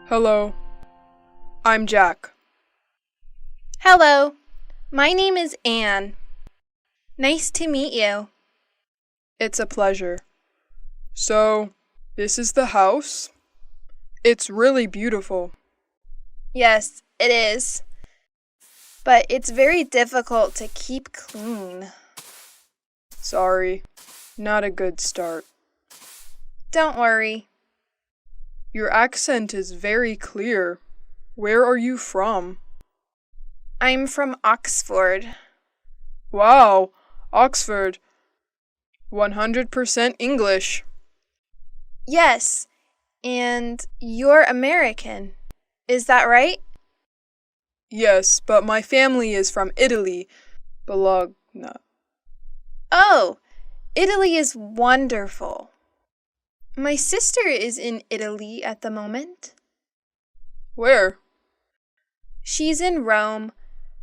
Hello, I'm Jack. Hello, my name is Anne. Nice to meet you. It's a pleasure. So, this is the house? It's really beautiful. Yes, it is. But it's very difficult to keep clean. Sorry, not a good start. Don't worry. Your accent is very clear. Where are you from? I'm from Oxford. Wow, Oxford. 100% English. Yes, and you're American. Is that right? Yes, but my family is from Italy, Bologna. Oh, Italy is wonderful. My sister is in Italy at the moment. Where? She's in Rome,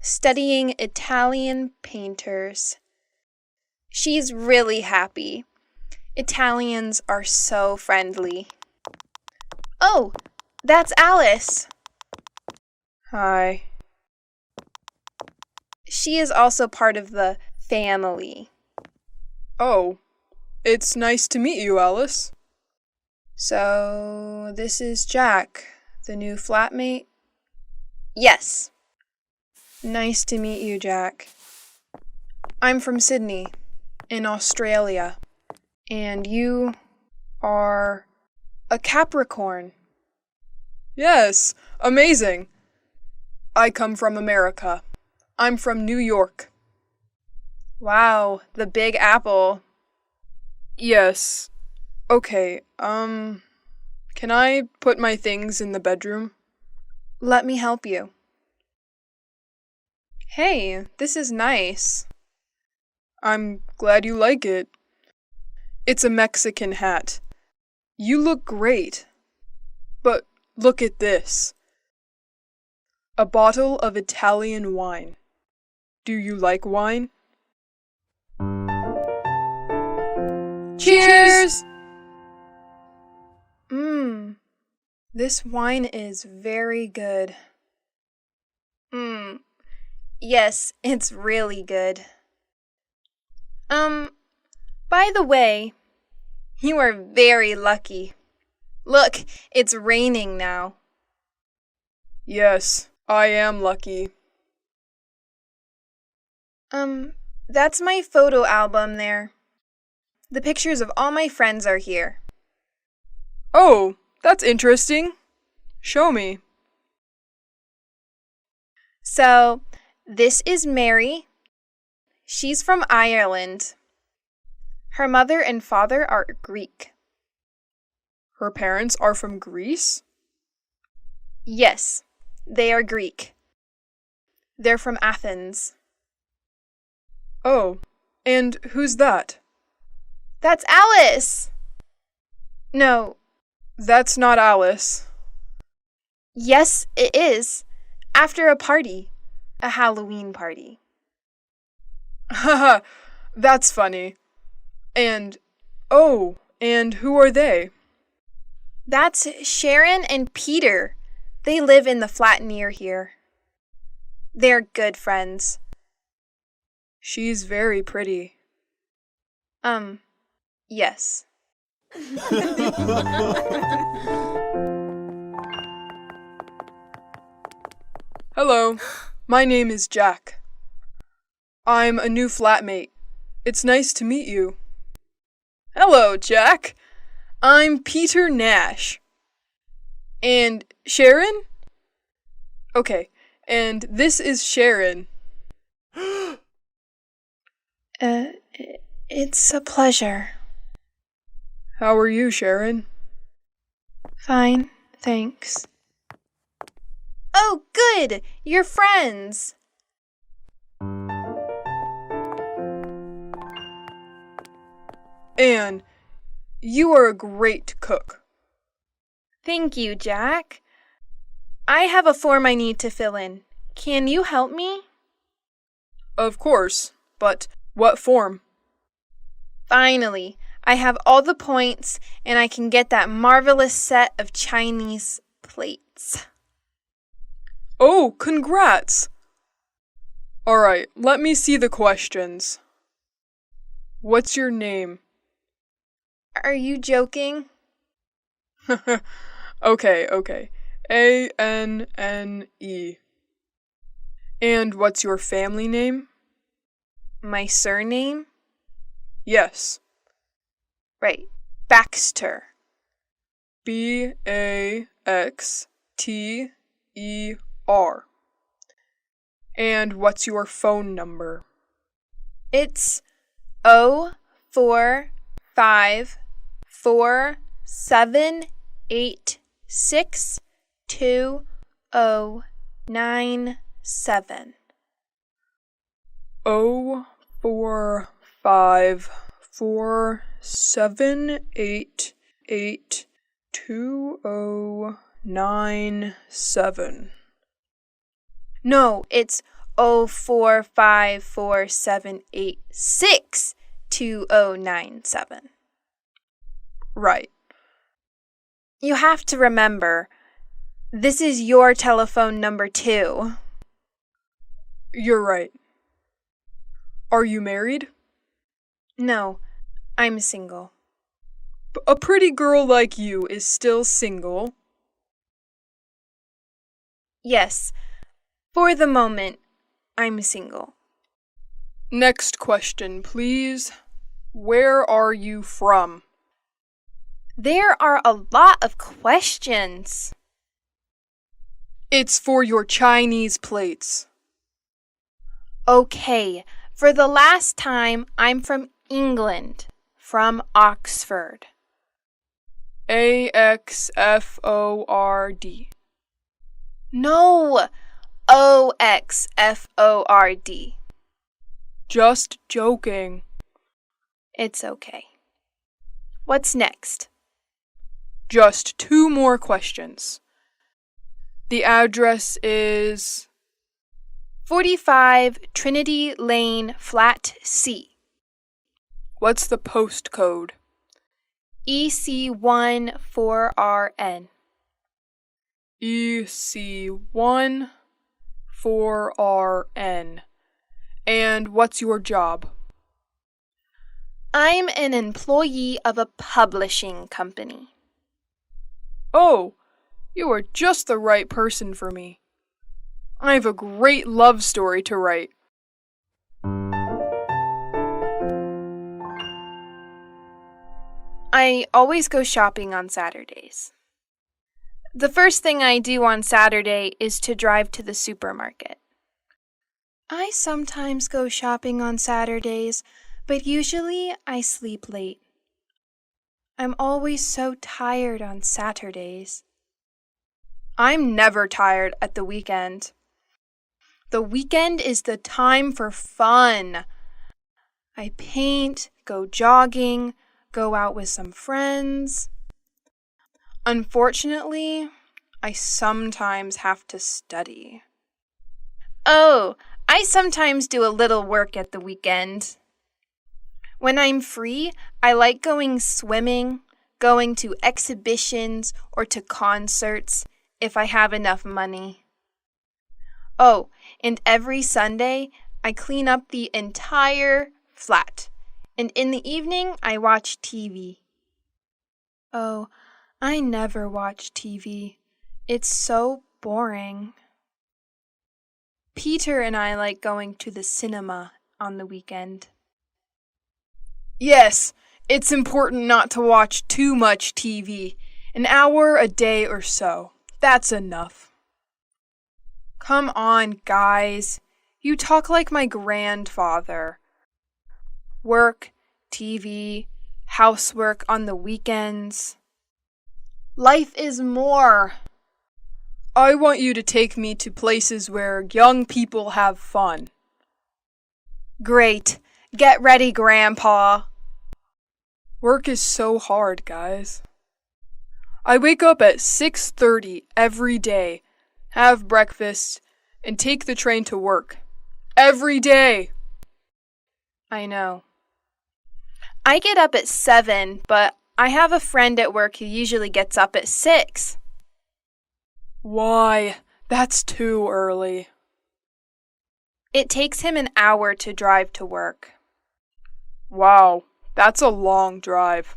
studying Italian painters. She's really happy. Italians are so friendly. Oh, that's Alice. Hi. She is also part of the family. Oh, it's nice to meet you, Alice. So, this is Jack, the new flatmate? Yes. Nice to meet you, Jack. I'm from Sydney, in Australia, and you are a Capricorn. Yes, amazing. I come from America. I'm from New York. Wow, the Big Apple. Yes. Okay, can I put my things in the bedroom? Let me help you. Hey, this is nice. I'm glad you like it. It's a Mexican hat. You look great. But look at this. A bottle of Italian wine. Do you like wine? Cheers! This wine is very good. Yes, it's really good. By the way, you are very lucky. Look, it's raining now. Yes, I am lucky. That's my photo album there. The pictures of all my friends are here. Oh, that's interesting. Show me. So, this is Mary. She's from Ireland. Her mother and father are Greek. Her parents are from Greece? Yes, they are Greek. They're from Athens. Oh, and who's that? That's Alice! No. That's not Alice. Yes, it is. After a party. A Halloween party. Haha, that's funny. And who are they? That's Sharon and Peter. They live in the flat near here. They're good friends. She's very pretty. Yes. Hello, my name is Jack. I'm a new flatmate. It's nice to meet you. Hello, Jack. I'm Peter Nash. And Sharon? Okay, and this is Sharon. It's a pleasure. How are you, Sharon? Fine, thanks. Oh, good! You're friends! Anne, you are a great cook. Thank you, Jack. I have a form I need to fill in. Can you help me? Of course, but what form? Finally, I have all the points and I can get that marvelous set of Chinese plates. Oh, congrats! Alright, let me see the questions. What's your name? Are you joking? Okay. A-N-N-E. And what's your family name? My surname? Yes. Right. Baxter. B-A-X-T-E-R. And what's your phone number? It's 0454786297. 0454788297. No, it's 0454786297. Right. You have to remember, this is your telephone number too. You're right. Are you married? No, I'm single. A pretty girl like you is still single. Yes, for the moment, I'm single. Next question, please. Where are you from? There are a lot of questions. It's for your Chinese plates. Okay, for the last time, I'm from England, from Oxford. A-X-F-O-R-D. No, Oxford. Just joking. It's okay. What's next? Just 2 more questions. The address is 45 Trinity Lane, Flat C. What's the postcode? EC1 4RN. EC1 4RN. And what's your job? I'm an employee of a publishing company. Oh, you are just the right person for me. I have a great love story to write. I always go shopping on Saturdays. The first thing I do on Saturday is to drive to the supermarket. I sometimes go shopping on Saturdays, but usually I sleep late. I'm always so tired on Saturdays. I'm never tired at the weekend. The weekend is the time for fun. I paint, go jogging, go out with some friends. Unfortunately, I sometimes have to study. Oh, I sometimes do a little work at the weekend. When I'm free, I like going swimming, going to exhibitions, or to concerts if I have enough money. Oh, and every Sunday, I clean up the entire flat, and in the evening, I watch TV. Oh, I never watch TV. It's so boring. Peter and I like going to the cinema on the weekend. Yes, it's important not to watch too much TV. An hour a day or so. That's enough. Come on, guys. You talk like my grandfather. Work, TV, housework on the weekends. Life is more. I want you to take me to places where young people have fun. Great. Get ready, Grandpa. Work is so hard, guys. I wake up at 6:30 every day, have breakfast, and take the train to work. Every day! I know. I get up at 7, but I have a friend at work who usually gets up at 6. Why? That's too early. It takes him an hour to drive to work. Wow, that's a long drive.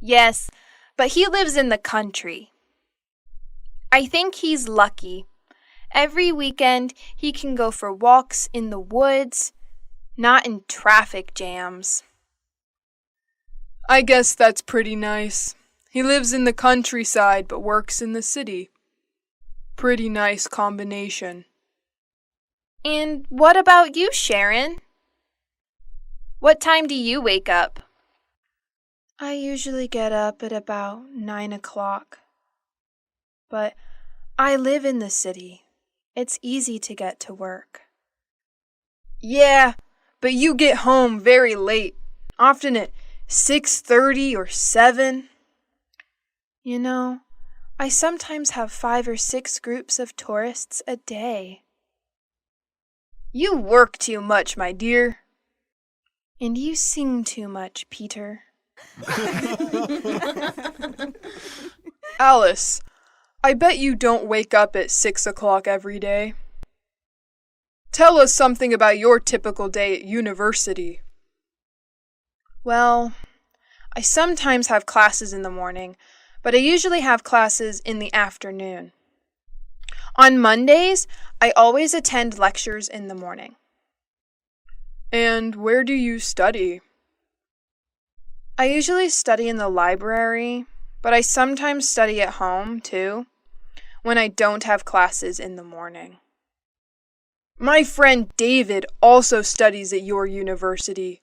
Yes, but he lives in the country. I think he's lucky. Every weekend he can go for walks in the woods, not in traffic jams. I guess that's pretty nice. He lives in the countryside but works in the city. Pretty nice combination. And what about you, Sharon? What time do you wake up? I usually get up at about 9 o'clock. But I live in the city. It's easy to get to work. Yeah, but you get home very late, often at 6:30 or 7. You know, I sometimes have 5 or 6 groups of tourists a day. You work too much, my dear. And you sing too much, Peter. Alice, I bet you don't wake up at 6 o'clock every day. Tell us something about your typical day at university. Well, I sometimes have classes in the morning, but I usually have classes in the afternoon. On Mondays, I always attend lectures in the morning. And where do you study? I usually study in the library, but I sometimes study at home, too, when I don't have classes in the morning. My friend David also studies at your university.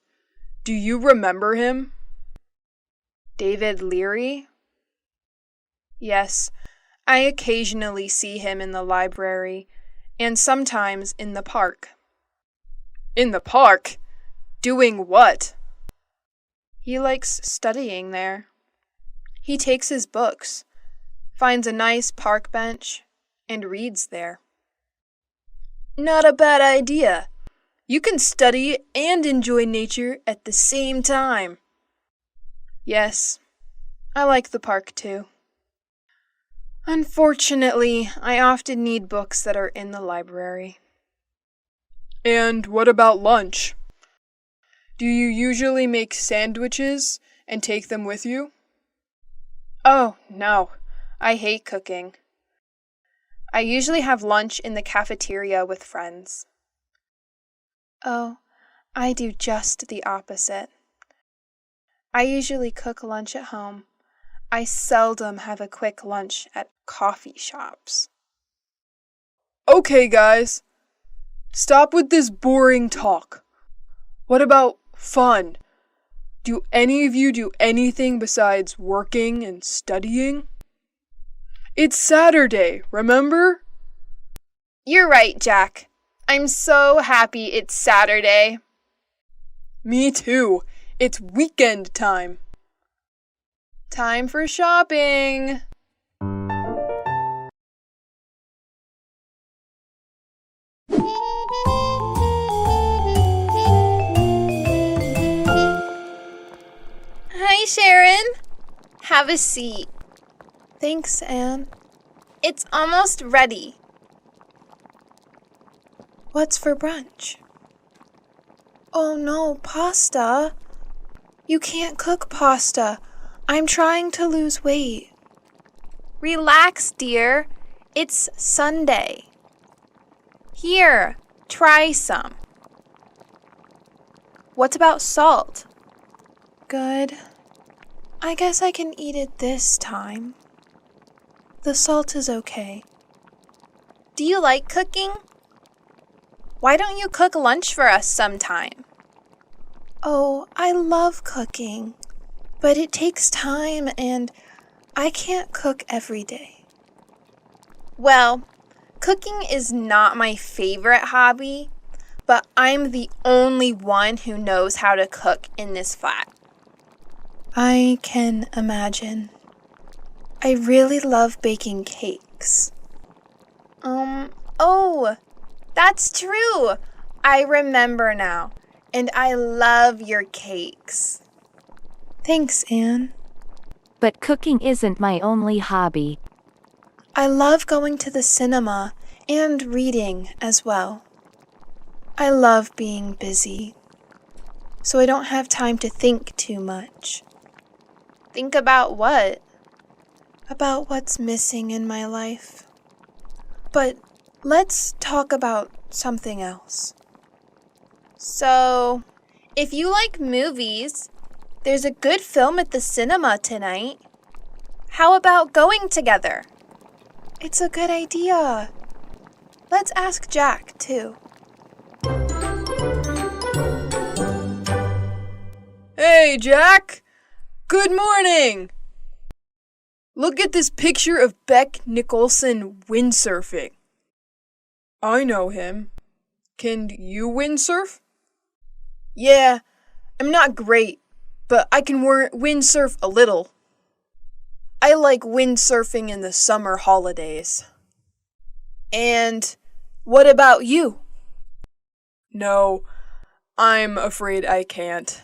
Do you remember him? David Leary? Yes, I occasionally see him in the library, and sometimes in the park. In the park? Doing what? He likes studying there. He takes his books, finds a nice park bench, and reads there. Not a bad idea. You can study and enjoy nature at the same time. Yes, I like the park too. Unfortunately, I often need books that are in the library. And what about lunch? Do you usually make sandwiches and take them with you? Oh, no. I hate cooking. I usually have lunch in the cafeteria with friends. Oh, I do just the opposite. I usually cook lunch at home. I seldom have a quick lunch at coffee shops. Okay, guys. Stop with this boring talk. What about fun? Do any of you do anything besides working and studying? It's Saturday, remember? You're right, Jack. I'm so happy it's Saturday. Me too. It's weekend time. Time for shopping. Hi, Sharon. Have a seat. Thanks, Anne. It's almost ready. What's for brunch? Oh no, pasta. You can't cook pasta. I'm trying to lose weight. Relax, dear. It's Sunday. Here, try some. What about salt? Good. I guess I can eat it this time. The salt is okay. Do you like cooking? Why don't you cook lunch for us sometime? Oh, I love cooking, but it takes time and I can't cook every day. Well, cooking is not my favorite hobby, but I'm the only one who knows how to cook in this flat. I can imagine. I really love baking cakes. Oh, that's true. I remember now. And I love your cakes. Thanks, Anne. But cooking isn't my only hobby. I love going to the cinema and reading as well. I love being busy, so I don't have time to think too much. Think about what? About what's missing in my life. But let's talk about something else. So, if you like movies, there's a good film at the cinema tonight. How about going together? It's a good idea. Let's ask Jack, too. Hey, Jack! Good morning! Look at this picture of Beck Nicholson windsurfing. I know him. Can you windsurf? Yeah, I'm not great, but I can windsurf a little. I like windsurfing in the summer holidays. And what about you? No, I'm afraid I can't.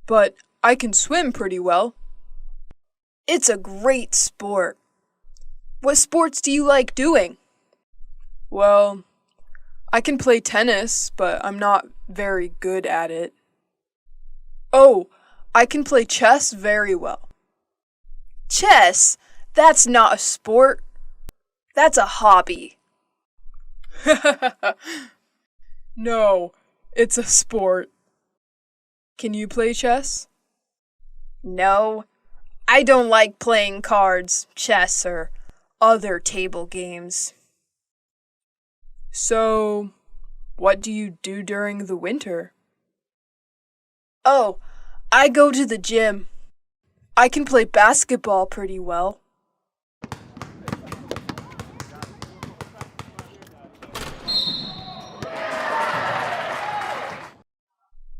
But I can swim pretty well. It's a great sport. What sports do you like doing? Well, I can play tennis, but I'm not very good at it. Oh, I can play chess very well. Chess? That's not a sport. That's a hobby. No, it's a sport. Can you play chess? No, I don't like playing cards, chess, or other table games. So, what do you do during the winter? Oh, I go to the gym. I can play basketball pretty well.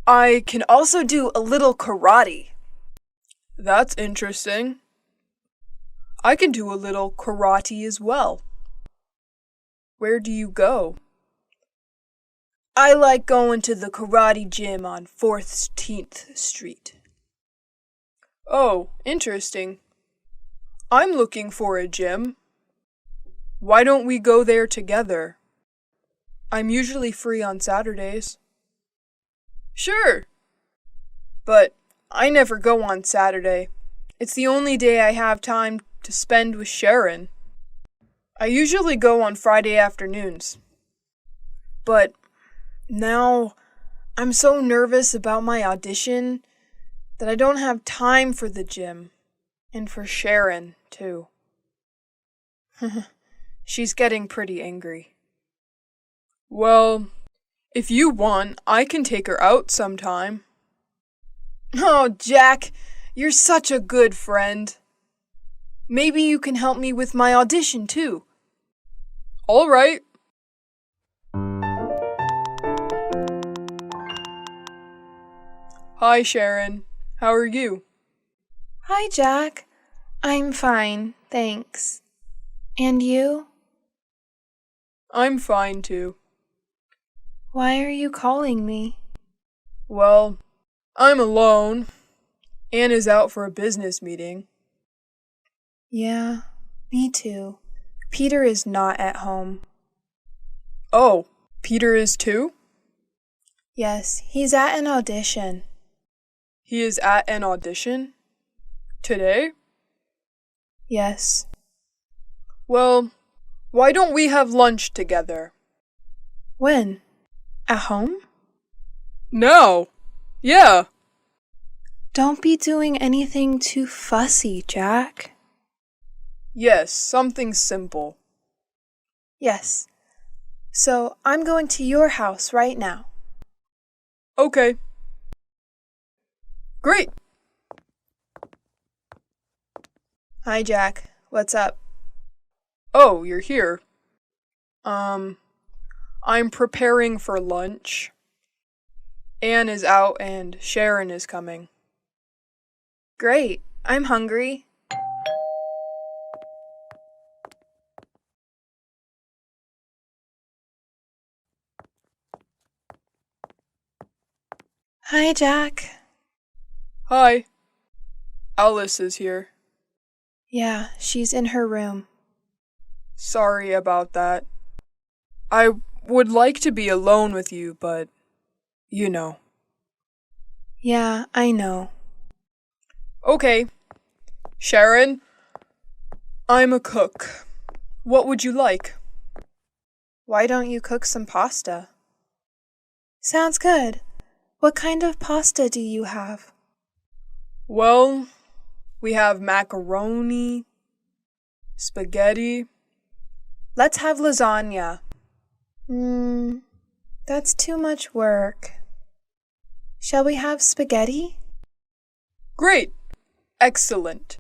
I can also do a little karate. That's interesting. I can do a little karate as well. Where do you go? I like going to the karate gym on 14th Street. Oh, interesting. I'm looking for a gym. Why don't we go there together? I'm usually free on Saturdays. Sure. But I never go on Saturday. It's the only day I have time to spend with Sharon. I usually go on Friday afternoons. But now I'm so nervous about my audition that I don't have time for the gym. And for Sharon, too. She's getting pretty angry. Well, if you want, I can take her out sometime. Oh, Jack, you're such a good friend. Maybe you can help me with my audition, too. All right. Hi, Sharon. How are you? Hi, Jack. I'm fine, thanks. And you? I'm fine, too. Why are you calling me? Well, I'm alone. Anne is out for a business meeting. Yeah, me too. Peter is not at home. Oh, Peter is too? Yes, he's at an audition. He is at an audition? Today? Yes. Well, why don't we have lunch together? When? At home? No. Yeah. Don't be doing anything too fussy, Jack. Yes, something simple. Yes. So I'm going to your house right now. Okay. Great. Hi, Jack. What's up? Oh, you're here. I'm preparing for lunch. Anne is out and Sharon is coming. Great. I'm hungry. Hi, Jack. Hi. Alice is here. Yeah, she's in her room. Sorry about that. I would like to be alone with you, but you know. Yeah, I know. Okay, Sharon, I'm a cook. What would you like? Why don't you cook some pasta? Sounds good. What kind of pasta do you have? Well, we have macaroni, spaghetti. Let's have lasagna. That's too much work. Shall we have spaghetti? Great! Excellent.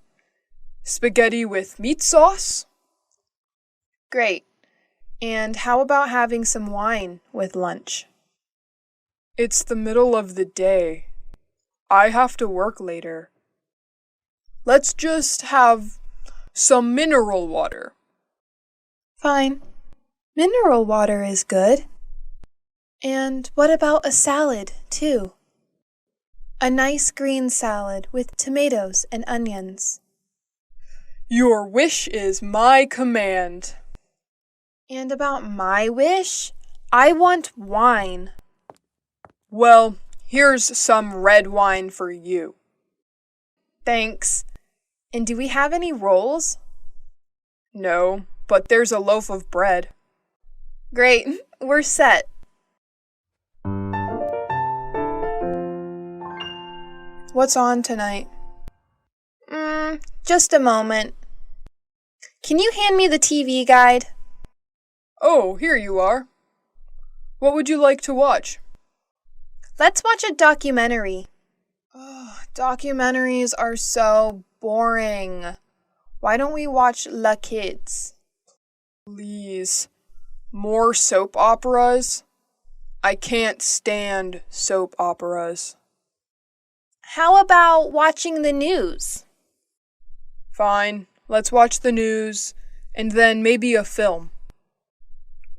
Spaghetti with meat sauce? Great. And how about having some wine with lunch? It's the middle of the day. I have to work later. Let's just have some mineral water. Fine. Mineral water is good. And what about a salad, too? A nice green salad with tomatoes and onions. Your wish is my command. And about my wish? I want wine. Well, here's some red wine for you. Thanks. And do we have any rolls? No, but there's a loaf of bread. Great, we're set. What's on tonight? Just a moment. Can you hand me the TV guide? Oh, here you are. What would you like to watch? Let's watch a documentary. Documentaries are so boring. Why don't we watch La Kids? Please. More soap operas? I can't stand soap operas. How about watching the news? Fine, let's watch the news, and then maybe a film.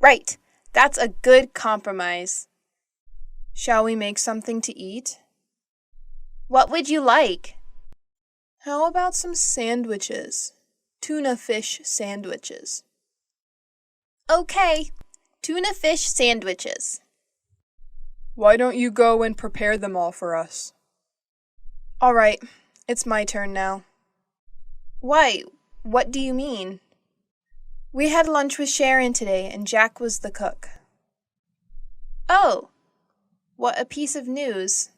Right, that's a good compromise. Shall we make something to eat? What would you like? How about some sandwiches? Tuna fish sandwiches. Okay, tuna fish sandwiches. Why don't you go and prepare them all for us? All right, it's my turn now. Why? What do you mean? We had lunch with Sharon today, and Jack was the cook. Oh, what a piece of news.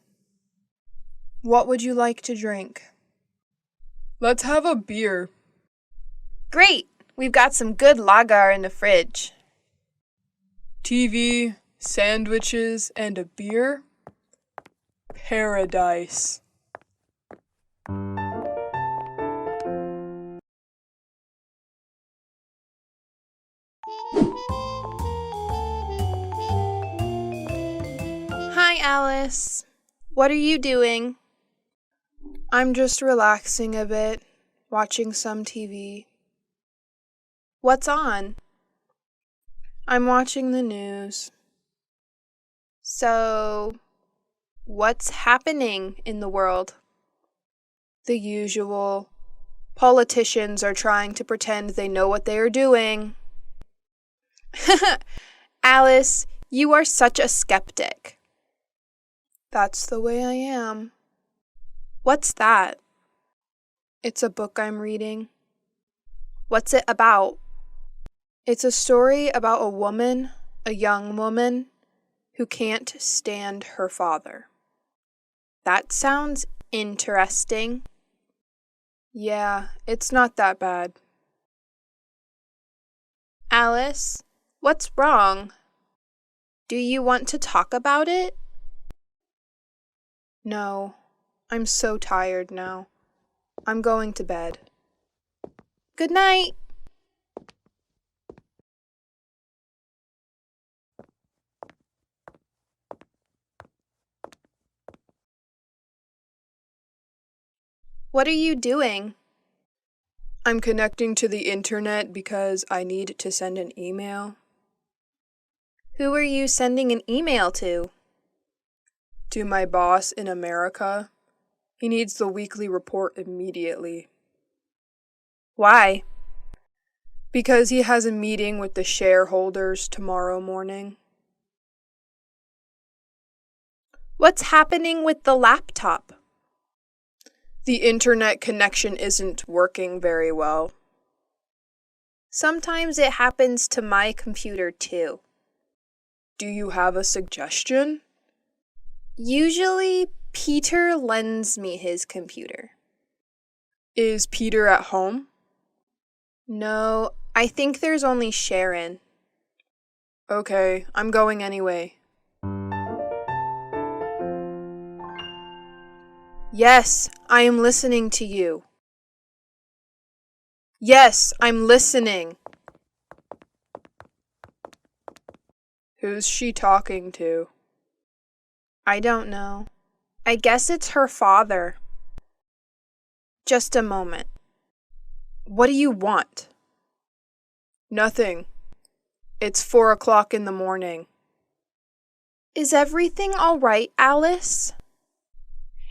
What would you like to drink? Let's have a beer. Great! We've got some good lager in the fridge. TV, sandwiches, and a beer? Paradise. Hi, Alice. What are you doing? I'm just relaxing a bit, watching some TV. What's on? I'm watching the news. So, what's happening in the world? The usual. Politicians are trying to pretend they know what they are doing. Alice, you are such a skeptic. That's the way I am. What's that? It's a book I'm reading. What's it about? It's a story about a young woman, who can't stand her father. That sounds interesting. Yeah, it's not that bad. Alice, what's wrong? Do you want to talk about it? No, I'm so tired now. I'm going to bed. Good night. What are you doing? I'm connecting to the internet because I need to send an email. Who are you sending an email to? To my boss in America. He needs the weekly report immediately. Why? Because he has a meeting with the shareholders tomorrow morning. What's happening with the laptop? The internet connection isn't working very well. Sometimes it happens to my computer too. Do you have a suggestion? Usually, Peter lends me his computer. Is Peter at home? No, I think there's only Sharon. Okay, I'm going anyway. Yes, I am listening to you. Yes, I'm listening. Who's she talking to? I don't know. I guess it's her father. Just a moment. What do you want? Nothing. It's 4:00 in the morning. Is everything all right, Alice?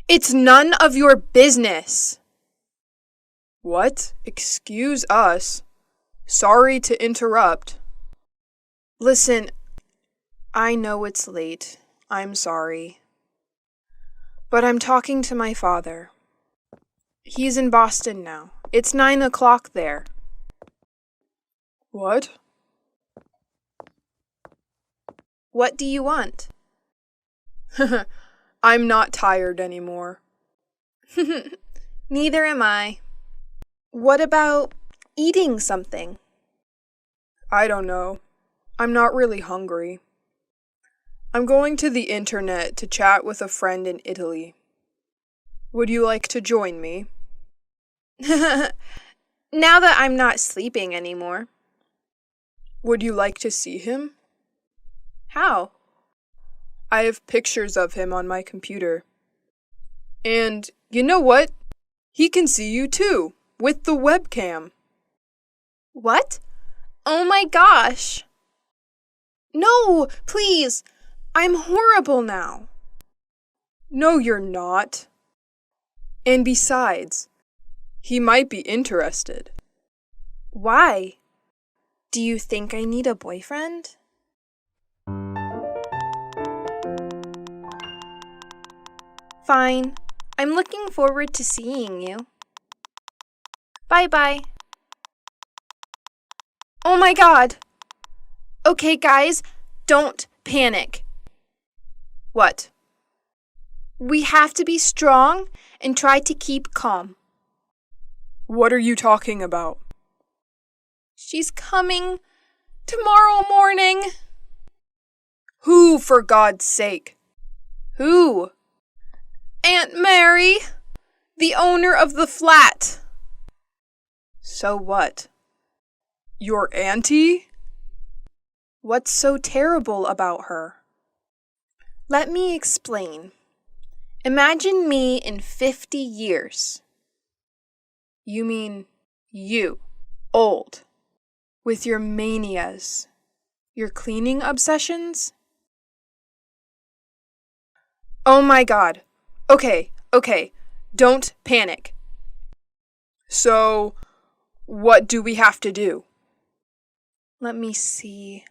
It's none of your business. What? Excuse us. Sorry to interrupt. Listen, I know it's late. I'm sorry. But I'm talking to my father. He's in Boston now. It's 9:00 there. What? What do you want? I'm not tired anymore. Neither am I. What about eating something? I don't know. I'm not really hungry. I'm going to the internet to chat with a friend in Italy. Would you like to join me? Now that I'm not sleeping anymore. Would you like to see him? How? I have pictures of him on my computer. And you know what? He can see you too, with the webcam. What? Oh my gosh! No, please! I'm horrible now. No, you're not. And besides, he might be interested. Why? Do you think I need a boyfriend? Fine. I'm looking forward to seeing you. Bye-bye. Oh my God! Okay, guys, don't panic. What? We have to be strong and try to keep calm. What are you talking about? She's coming tomorrow morning. Who, for God's sake? Who? Aunt Mary, the owner of the flat. So what? Your auntie? What's so terrible about her? Let me explain. Imagine me in 50 years. You mean you, old, with your manias, your cleaning obsessions? Oh my God. Okay, don't panic. So, what do we have to do? Let me see.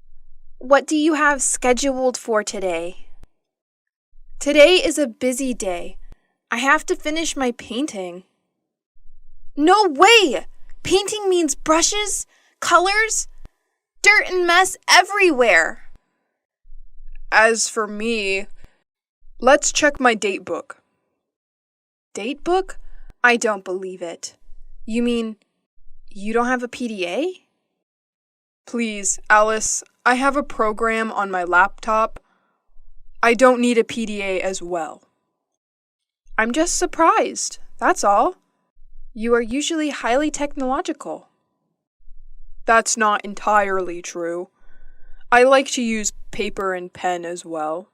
What do you have scheduled for today? Today is a busy day. I have to finish my painting. No way! Painting means brushes, colors, dirt and mess everywhere. As for me, let's check my date book. Date book? I don't believe it. You mean you don't have a PDA? Please, Alice, I have a program on my laptop. I don't need a PDA as well. I'm just surprised, that's all. You are usually highly technological. That's not entirely true. I like to use paper and pen as well.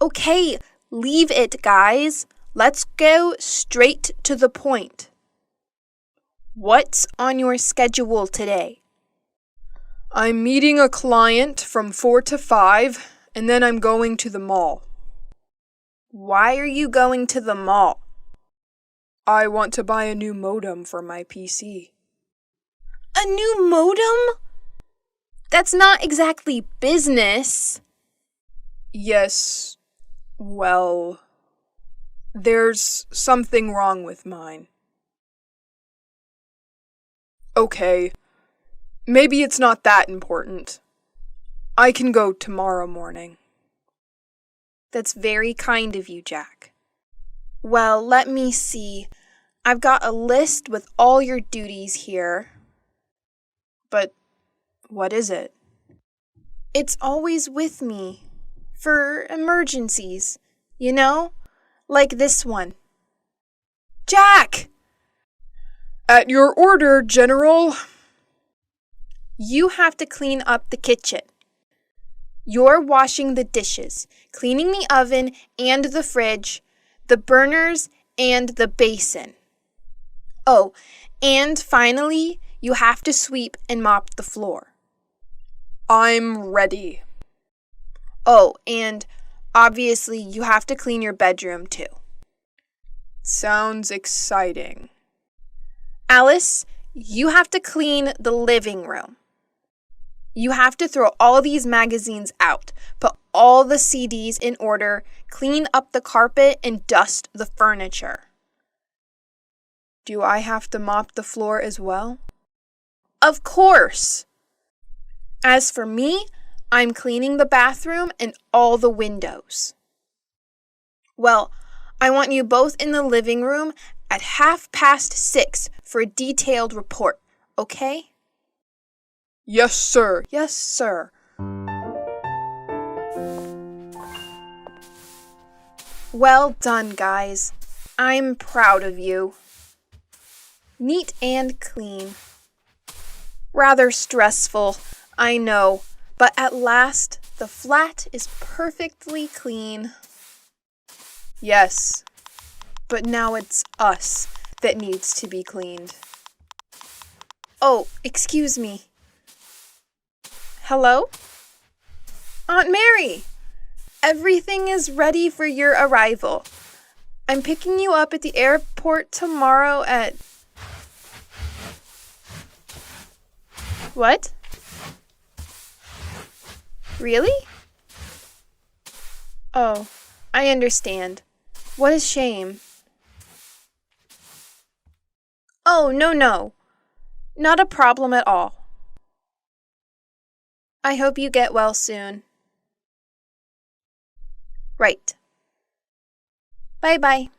Okay, leave it, guys. Let's go straight to the point. What's on your schedule today? I'm meeting a client from 4 to 5, and then I'm going to the mall. Why are you going to the mall? I want to buy a new modem for my PC. A new modem? That's not exactly business. Yes, well, there's something wrong with mine. Okay, maybe it's not that important. I can go tomorrow morning. That's very kind of you, Jack. Well, let me see. I've got a list with all your duties here. But what is it? It's always with me. For emergencies, you know? Like this one. Jack! At your order, General. You have to clean up the kitchen. You're washing the dishes, cleaning the oven and the fridge, the burners and the basin. Oh, and finally, you have to sweep and mop the floor. I'm ready. Oh, and obviously you have to clean your bedroom too. Sounds exciting. Alice, you have to clean the living room. You have to throw all these magazines out, put all the CDs in order, clean up the carpet, and dust the furniture. Do I have to mop the floor as well? Of course! As for me, I'm cleaning the bathroom and all the windows. Well, I want you both in the living room at 6:30 for a detailed report, okay? Yes, sir. Yes, sir. Well done, guys. I'm proud of you. Neat and clean. Rather stressful, I know, but at last the flat is perfectly clean. Yes, but now it's us that needs to be cleaned. Oh, excuse me. Hello? Aunt Mary, everything is ready for your arrival. I'm picking you up at the airport tomorrow at... What? Really? Oh, I understand. What a shame. Oh, no. Not a problem at all. I hope you get well soon. Right. Bye-bye.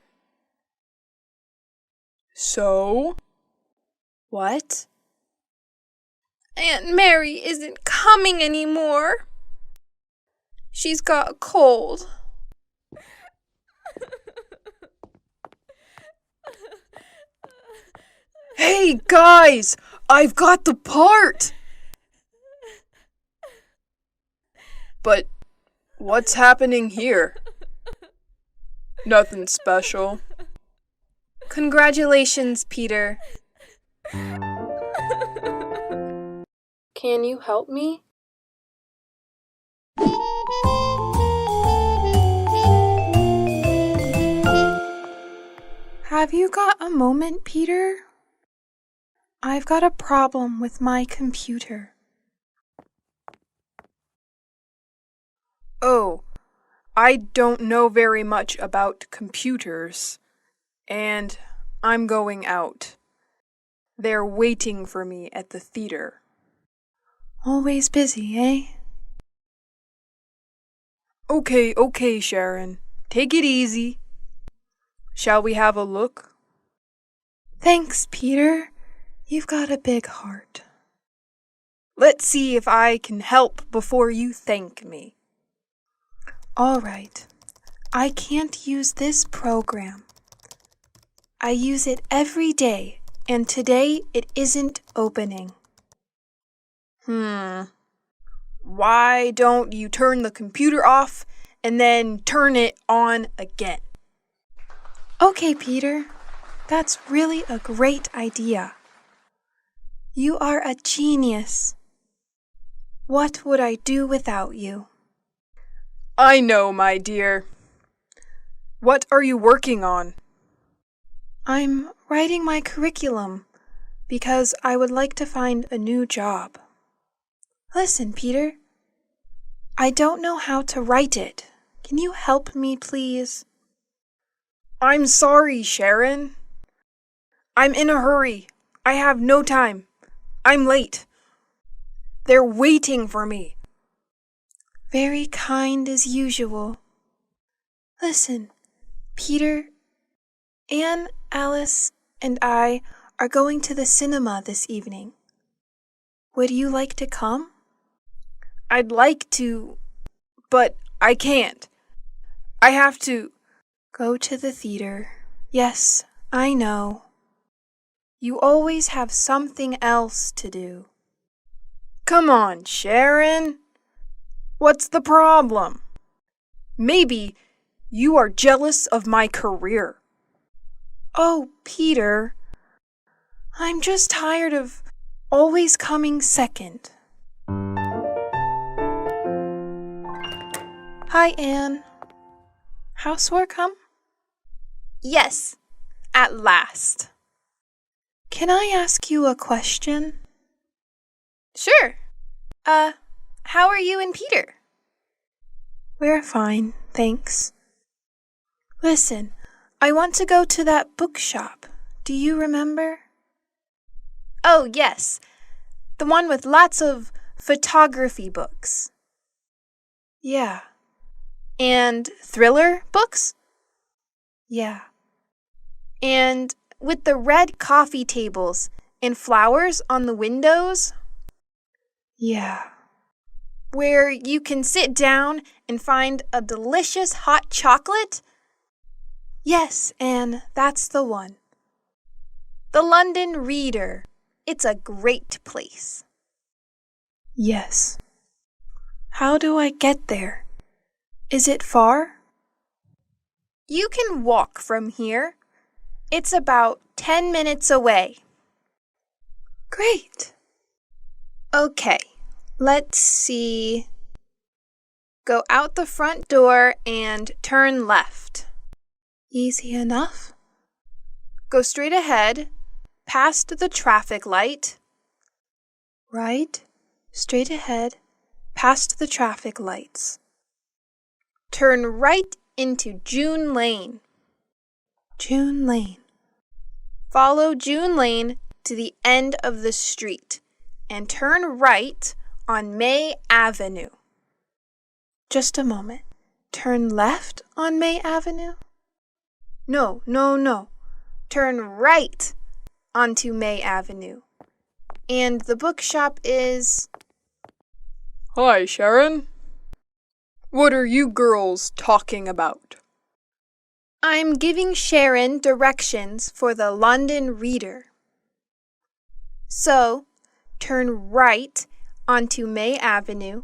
So? What? Aunt Mary isn't coming anymore. She's got a cold. Hey, guys! I've got the part! But what's happening here? Nothing special. Congratulations, Peter. Can you help me? Have you got a moment, Peter? I've got a problem with my computer. Oh, I don't know very much about computers, and I'm going out. They're waiting for me at the theater. Always busy, eh? Okay, Sharon. Take it easy. Shall we have a look? Thanks, Peter. You've got a big heart. Let's see if I can help before you thank me. All right. I can't use this program. I use it every day, and today it isn't opening. Why don't you turn the computer off and then turn it on again? Okay, Peter. That's really a great idea. You are a genius. What would I do without you? I know, my dear. What are you working on? I'm writing my curriculum. Because I would like to find a new job. Listen, Peter. I don't know how to write it. Can you help me, please? I'm sorry, Sharon. I'm in a hurry. I have no time. I'm late. They're waiting for me. Very kind as usual. Listen, Peter, Anne, Alice, and I are going to the cinema this evening. Would you like to come? I'd like to, but I can't. I have to go to the theater. Yes, I know. You always have something else to do. Come on, Sharon. What's the problem? Maybe you are jealous of my career. Oh, Peter, I'm just tired of always coming second. Hi, Anne. Housework come? Yes, at last. Can I ask you a question? Sure. How are you and Peter? We're fine, thanks. Listen, I want to go to that bookshop. Do you remember? Oh, yes. The one with lots of photography books. Yeah. And thriller books? Yeah. And with the red coffee tables and flowers on the windows? Yeah. Where you can sit down and find a delicious hot chocolate? Yes, Anne, that's the one. The London Reader. It's a great place. Yes. How do I get there? Is it far? You can walk from here. It's about 10 minutes away. Great. Okay, let's see. Go out the front door and turn left. Easy enough? Go straight ahead, past the traffic light. Right, straight ahead, past the traffic lights. Turn right into June Lane. June Lane. Follow June Lane to the end of the street and turn right on May Avenue. Just a moment. Turn left on May Avenue? No. Turn right onto May Avenue. And the bookshop is... Hi, Sharon. What are you girls talking about? I'm giving Sharon directions for the London Reader. So, turn right onto May Avenue,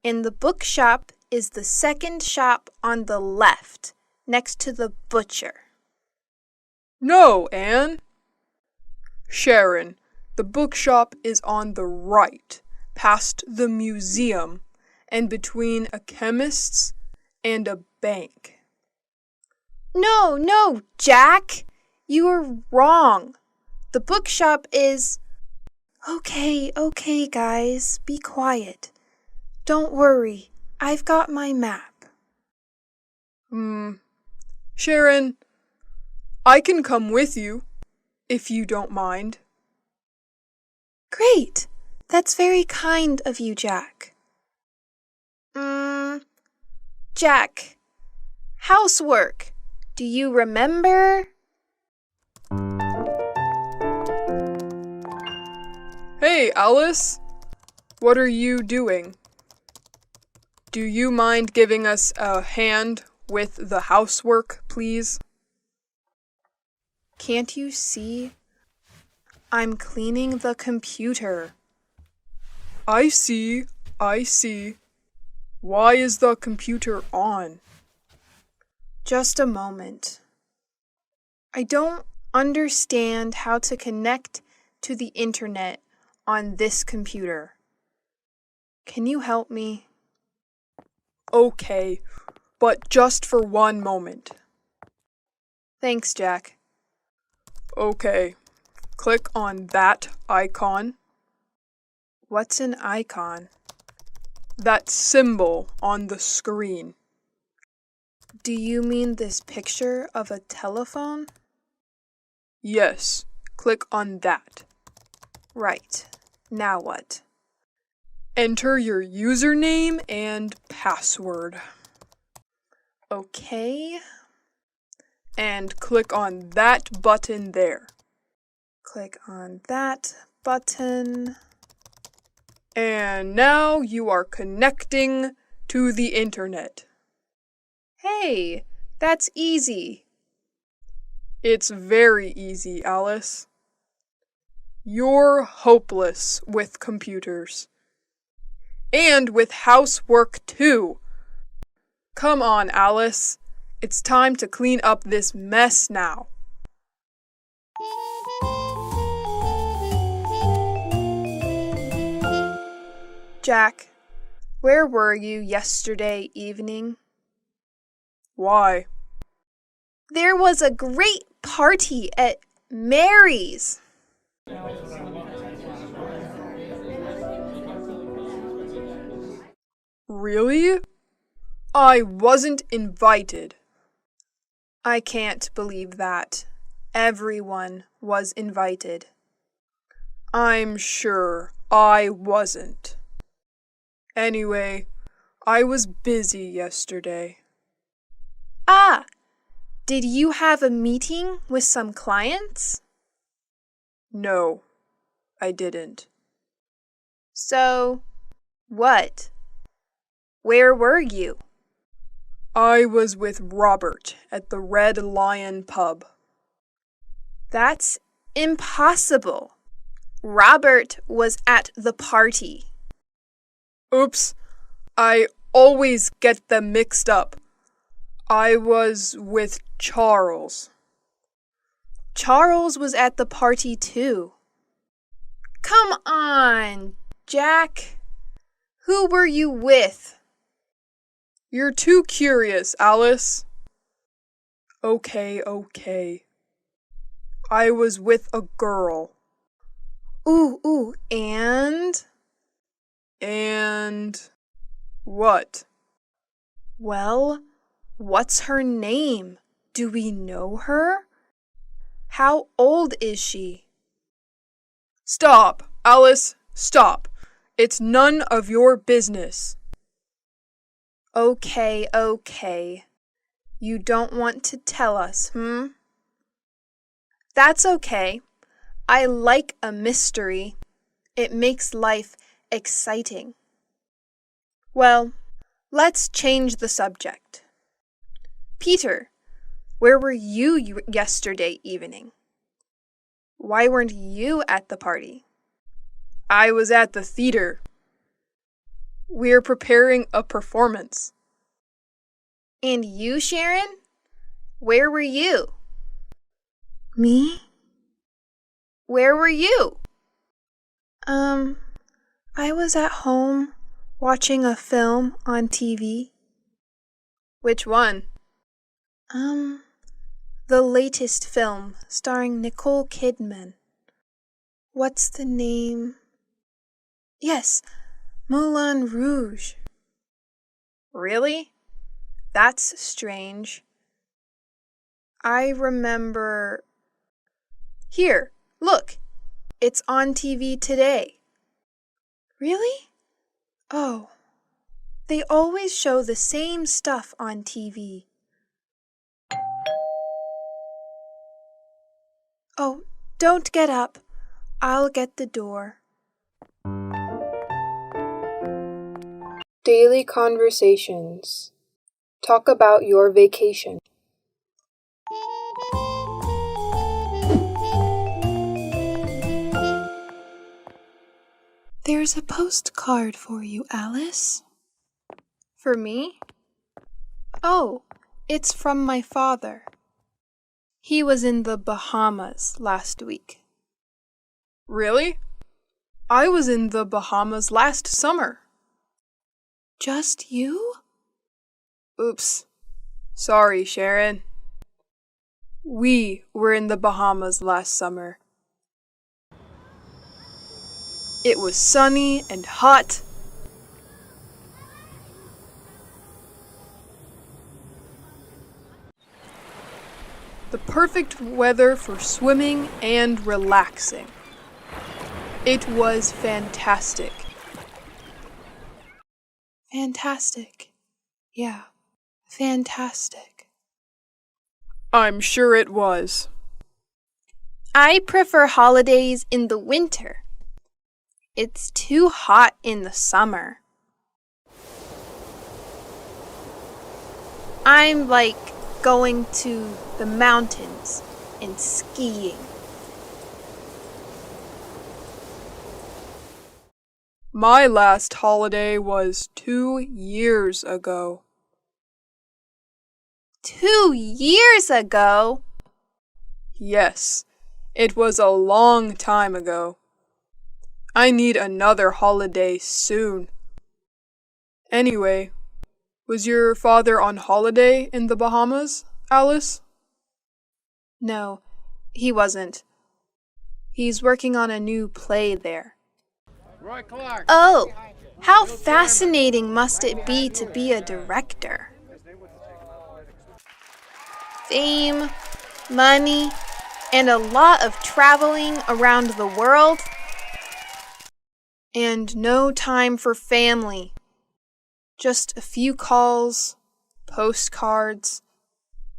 and the bookshop is the second shop on the left, next to the butcher. No, Anne. Sharon, the bookshop is on the right, past the museum, and between a chemist's and a bank. No, Jack. You are wrong. The bookshop is... Okay, guys, be quiet. Don't worry, I've got my map. Sharon, I can come with you, if you don't mind. Great! That's very kind of you, Jack. Jack, housework. Do you remember? Hey, Alice. What are you doing? Do you mind giving us a hand with the housework, please? Can't you see? I'm cleaning the computer. I see. Why is the computer on? Just a moment. I don't understand how to connect to the internet on this computer. Can you help me? Okay, but just for one moment. Thanks, Jack. Okay. Click on that icon. What's an icon? That symbol on the screen. Do you mean this picture of a telephone? Yes, click on that. Right. Now what? Enter your username and password. Okay. And click on that button there. Click on that button. And now you are connecting to the internet. Hey, that's easy. It's very easy, Alice. You're hopeless with computers. And with housework too. Come on, Alice. It's time to clean up this mess now. Jack, where were you yesterday evening? Why? There was a great party at Mary's. Really? I wasn't invited. I can't believe that. Everyone was invited. I'm sure I wasn't. Anyway, I was busy yesterday. Ah, did you have a meeting with some clients? No, I didn't. So, what? Where were you? I was with Robert at the Red Lion pub. That's impossible. Robert was at the party. Oops, I always get them mixed up. I was with Charles. Charles was at the party too. Come on, Jack. Who were you with? You're too curious, Alice. Okay. I was with a girl. Ooh, and? And what? Well, what's her name? Do we know her? How old is she? Stop, Alice, stop. It's none of your business. Okay. You don't want to tell us, That's okay. I like a mystery. It makes life exciting. Well, let's change the subject. Peter, where were you yesterday evening? Why weren't you at the party? I was at the theater. We're preparing a performance. And you, Sharon? Where were you? Me? Where were you? I was at home watching a film on TV. Which one? The latest film starring Nicole Kidman. What's the name? Yes, Moulin Rouge. Really? That's strange. I remember... Here, look. It's on TV today. Really? Oh, they always show the same stuff on TV. Oh, don't get up. I'll get the door. Daily conversations. Talk about your vacation. There's a postcard for you, Alice. For me? Oh, it's from my father. He was in the Bahamas last week. Really? I was in the Bahamas last summer. Just you? Oops. Sorry, Sharon. We were in the Bahamas last summer. It was sunny and hot. The perfect weather for swimming and relaxing. It was fantastic. Fantastic. Yeah, fantastic. I'm sure it was. I prefer holidays in the winter. It's too hot in the summer. I'm like going to the mountains and skiing. My last holiday was 2 years ago. 2 years ago? Yes, it was a long time ago. I need another holiday soon. Anyway, was your father on holiday in the Bahamas, Alice? No, he wasn't. He's working on a new play there. Oh, how fascinating must it be to be a director? Fame, money, and a lot of traveling around the world. And no time for family. Just a few calls, postcards,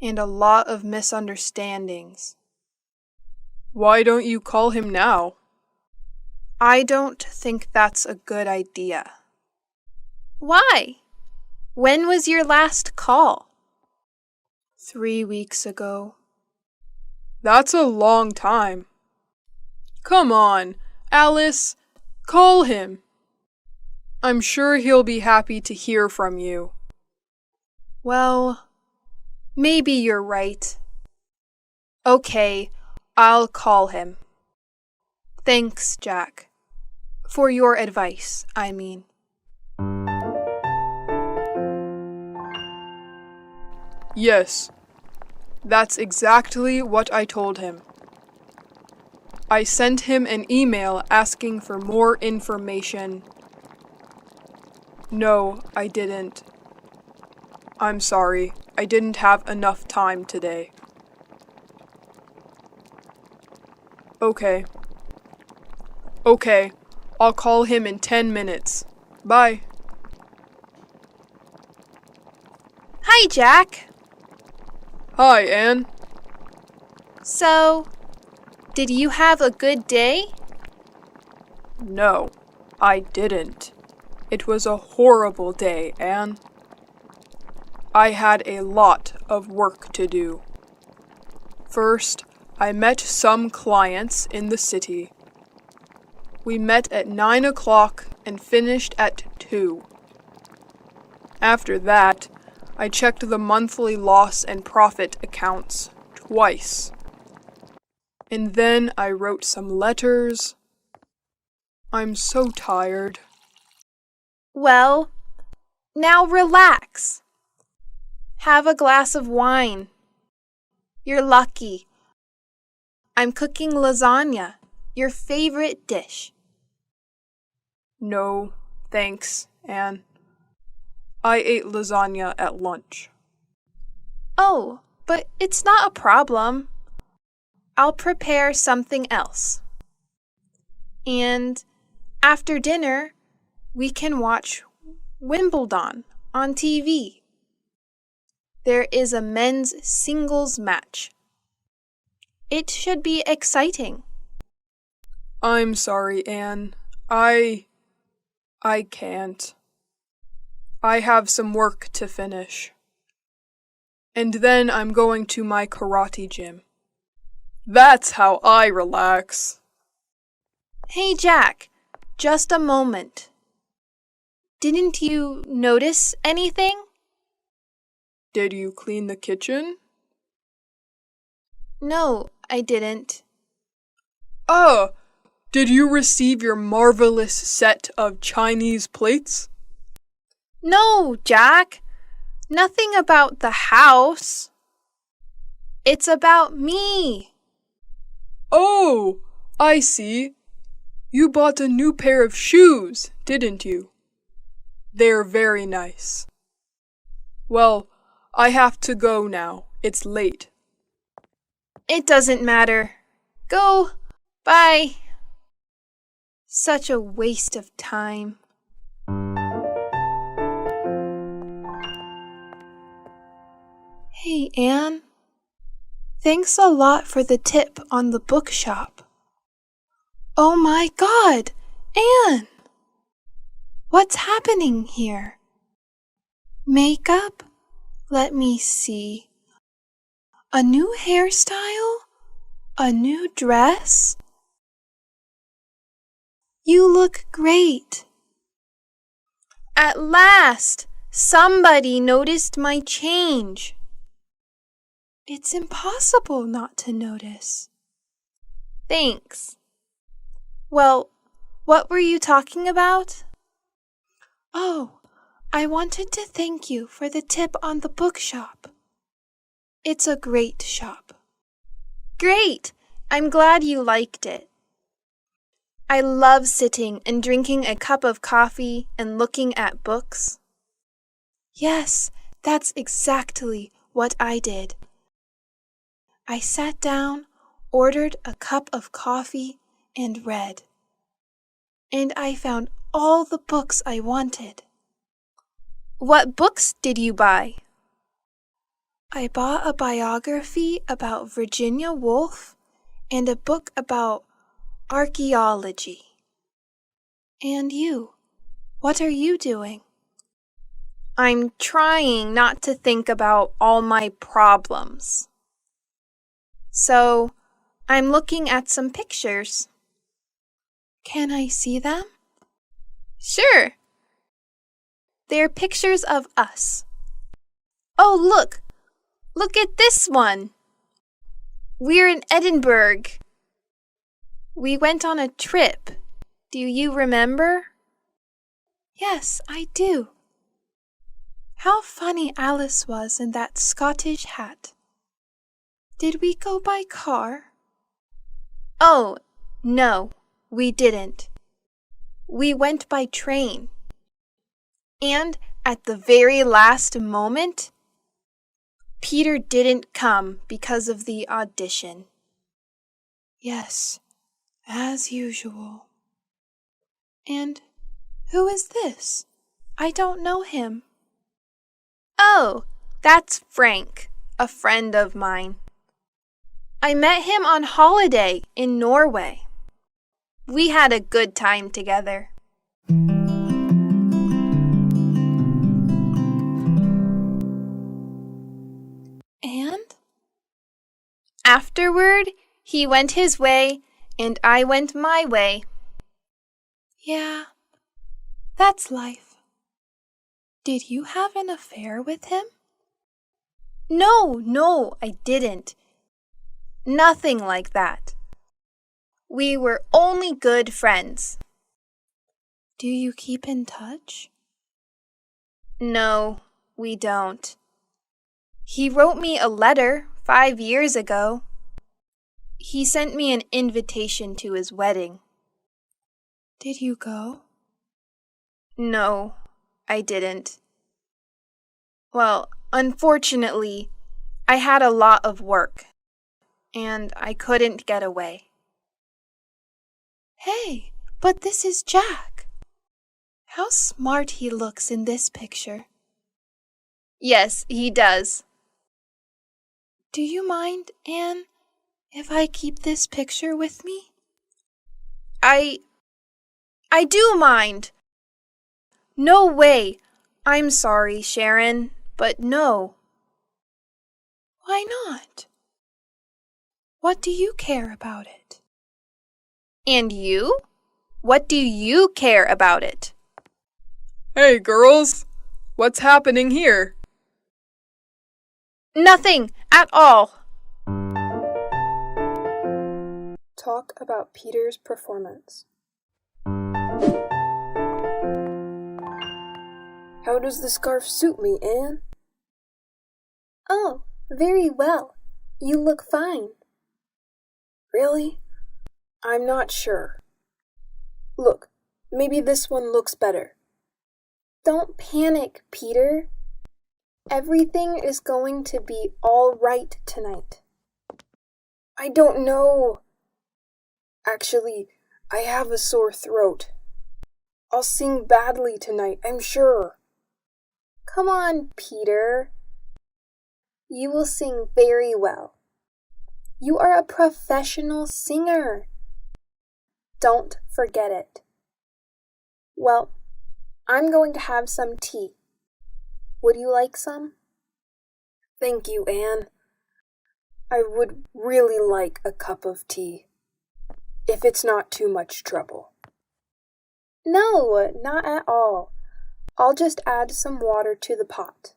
and a lot of misunderstandings. Why don't you call him now? I don't think that's a good idea. Why? When was your last call? 3 weeks ago. That's a long time. Come on, Alice, call him. I'm sure he'll be happy to hear from you. Well, maybe you're right. Okay, I'll call him. Thanks, Jack. For your advice, I mean. Yes, that's exactly what I told him. I sent him an email asking for more information. No, I didn't. I'm sorry, I didn't have enough time today. Okay, I'll call him in 10 minutes. Bye. Hi, Jack. Hi, Anne. So, did you have a good day? No, I didn't. It was a horrible day, Anne. I had a lot of work to do. First, I met some clients in the city. We met at 9 o'clock and finished at 2. After that, I checked the monthly loss and profit accounts twice. And then I wrote some letters. I'm so tired. Well, now relax. Have a glass of wine. You're lucky. I'm cooking lasagna, your favorite dish. No, thanks, Anne. I ate lasagna at lunch. Oh, but it's not a problem. I'll prepare something else. And after dinner, we can watch Wimbledon on TV. There is a men's singles match. It should be exciting. I'm sorry, Anne. I can't. I have some work to finish. And then I'm going to my karate gym. That's how I relax. Hey, Jack, just a moment. Didn't you notice anything? Did you clean the kitchen? No, I didn't. Oh, did you receive your marvelous set of Chinese plates? No, Jack. Nothing about the house. It's about me. Oh, I see. You bought a new pair of shoes, didn't you? They're very nice. Well, I have to go now. It's late. It doesn't matter. Go. Bye. Such a waste of time. Hey, Anne. Thanks a lot for the tip on the bookshop. Oh my God, Anne! What's happening here? Makeup? Let me see. A new hairstyle? A new dress? You look great. At last, somebody noticed my change. It's impossible not to notice. Thanks. Well, what were you talking about? Oh, I wanted to thank you for the tip on the bookshop. It's a great shop. Great! I'm glad you liked it. I love sitting and drinking a cup of coffee and looking at books. Yes, that's exactly what I did. I sat down, ordered a cup of coffee, and read. And I found all the books I wanted. What books did you buy? I bought a biography about Virginia Woolf and a book about archaeology. And you, what are you doing? I'm trying not to think about all my problems. So, I'm looking at some pictures. Can I see them? Sure. They're pictures of us. Oh, look! Look at this one! We're in Edinburgh. We went on a trip. Do you remember? Yes, I do. How funny Alice was in that Scottish hat. Did we go by car? Oh, no, we didn't. We went by train. And at the very last moment, Peter didn't come because of the audition. Yes, as usual. And who is this? I don't know him. Oh, that's Frank, a friend of mine. I met him on holiday in Norway. We had a good time together. And? Afterward, he went his way and I went my way. Yeah, that's life. Did you have an affair with him? No, I didn't. Nothing like that. We were only good friends. Do you keep in touch? No, we don't. He wrote me a letter 5 years ago. He sent me an invitation to his wedding. Did you go? No, I didn't. Well, unfortunately, I had a lot of work, and I couldn't get away. Hey, but this is Jack. How smart he looks in this picture. Yes, he does. Do you mind, Anne, if I keep this picture with me? I do mind. No way. I'm sorry, Sharon, but no. Why not? What do you care about it? And you? What do you care about it? Hey, girls! What's happening here? Nothing at all. Talk about Peter's performance. How does the scarf suit me, Anne? Oh, very well. You look fine. Really? I'm not sure. Look, maybe this one looks better. Don't panic, Peter. Everything is going to be all right tonight. I don't know. Actually, I have a sore throat. I'll sing badly tonight, I'm sure. Come on, Peter. You will sing very well. You are a professional singer. Don't forget it. Well, I'm going to have some tea. Would you like some? Thank you, Anne. I would really like a cup of tea, if it's not too much trouble. No, not at all. I'll just add some water to the pot.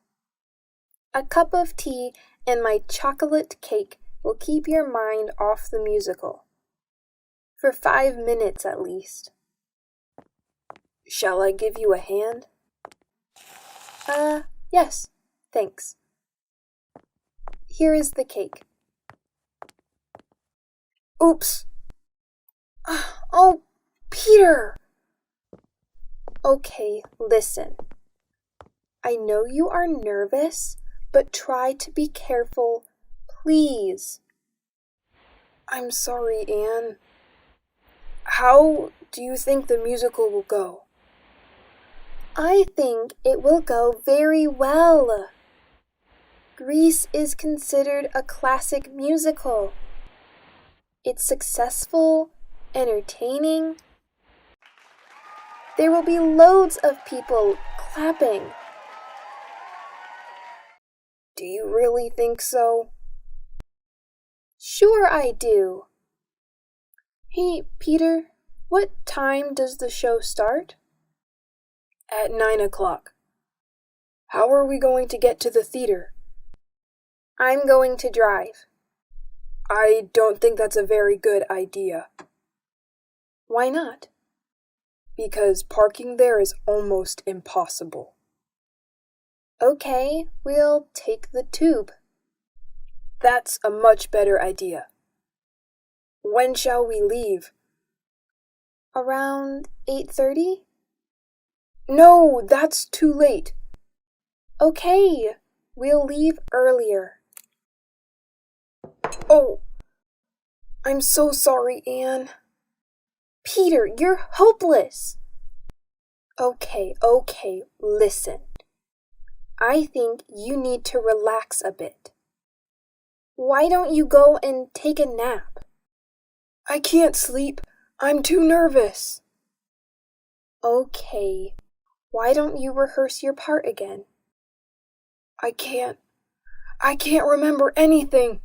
A cup of tea and my chocolate cake will keep your mind off the musical. For 5 minutes at least. Shall I give you a hand? Yes, thanks. Here is the cake. Oops! Oh, Peter! Okay, listen. I know you are nervous, but try to be careful, please. I'm sorry, Anne. How do you think the musical will go? I think it will go very well. Grease is considered a classic musical. It's successful, entertaining. There will be loads of people clapping. Do you really think so? Sure I do. Hey, Peter, what time does the show start? At 9 o'clock. How are we going to get to the theater? I'm going to drive. I don't think that's a very good idea. Why not? Because parking there is almost impossible. Okay, we'll take the tube. That's a much better idea. When shall we leave? Around 8:30? No, that's too late. Okay, we'll leave earlier. Oh, I'm so sorry, Anne. Peter, you're hopeless. Okay, listen. I think you need to relax a bit. Why don't you go and take a nap? I can't sleep. I'm too nervous. Okay, why don't you rehearse your part again? I can't remember anything.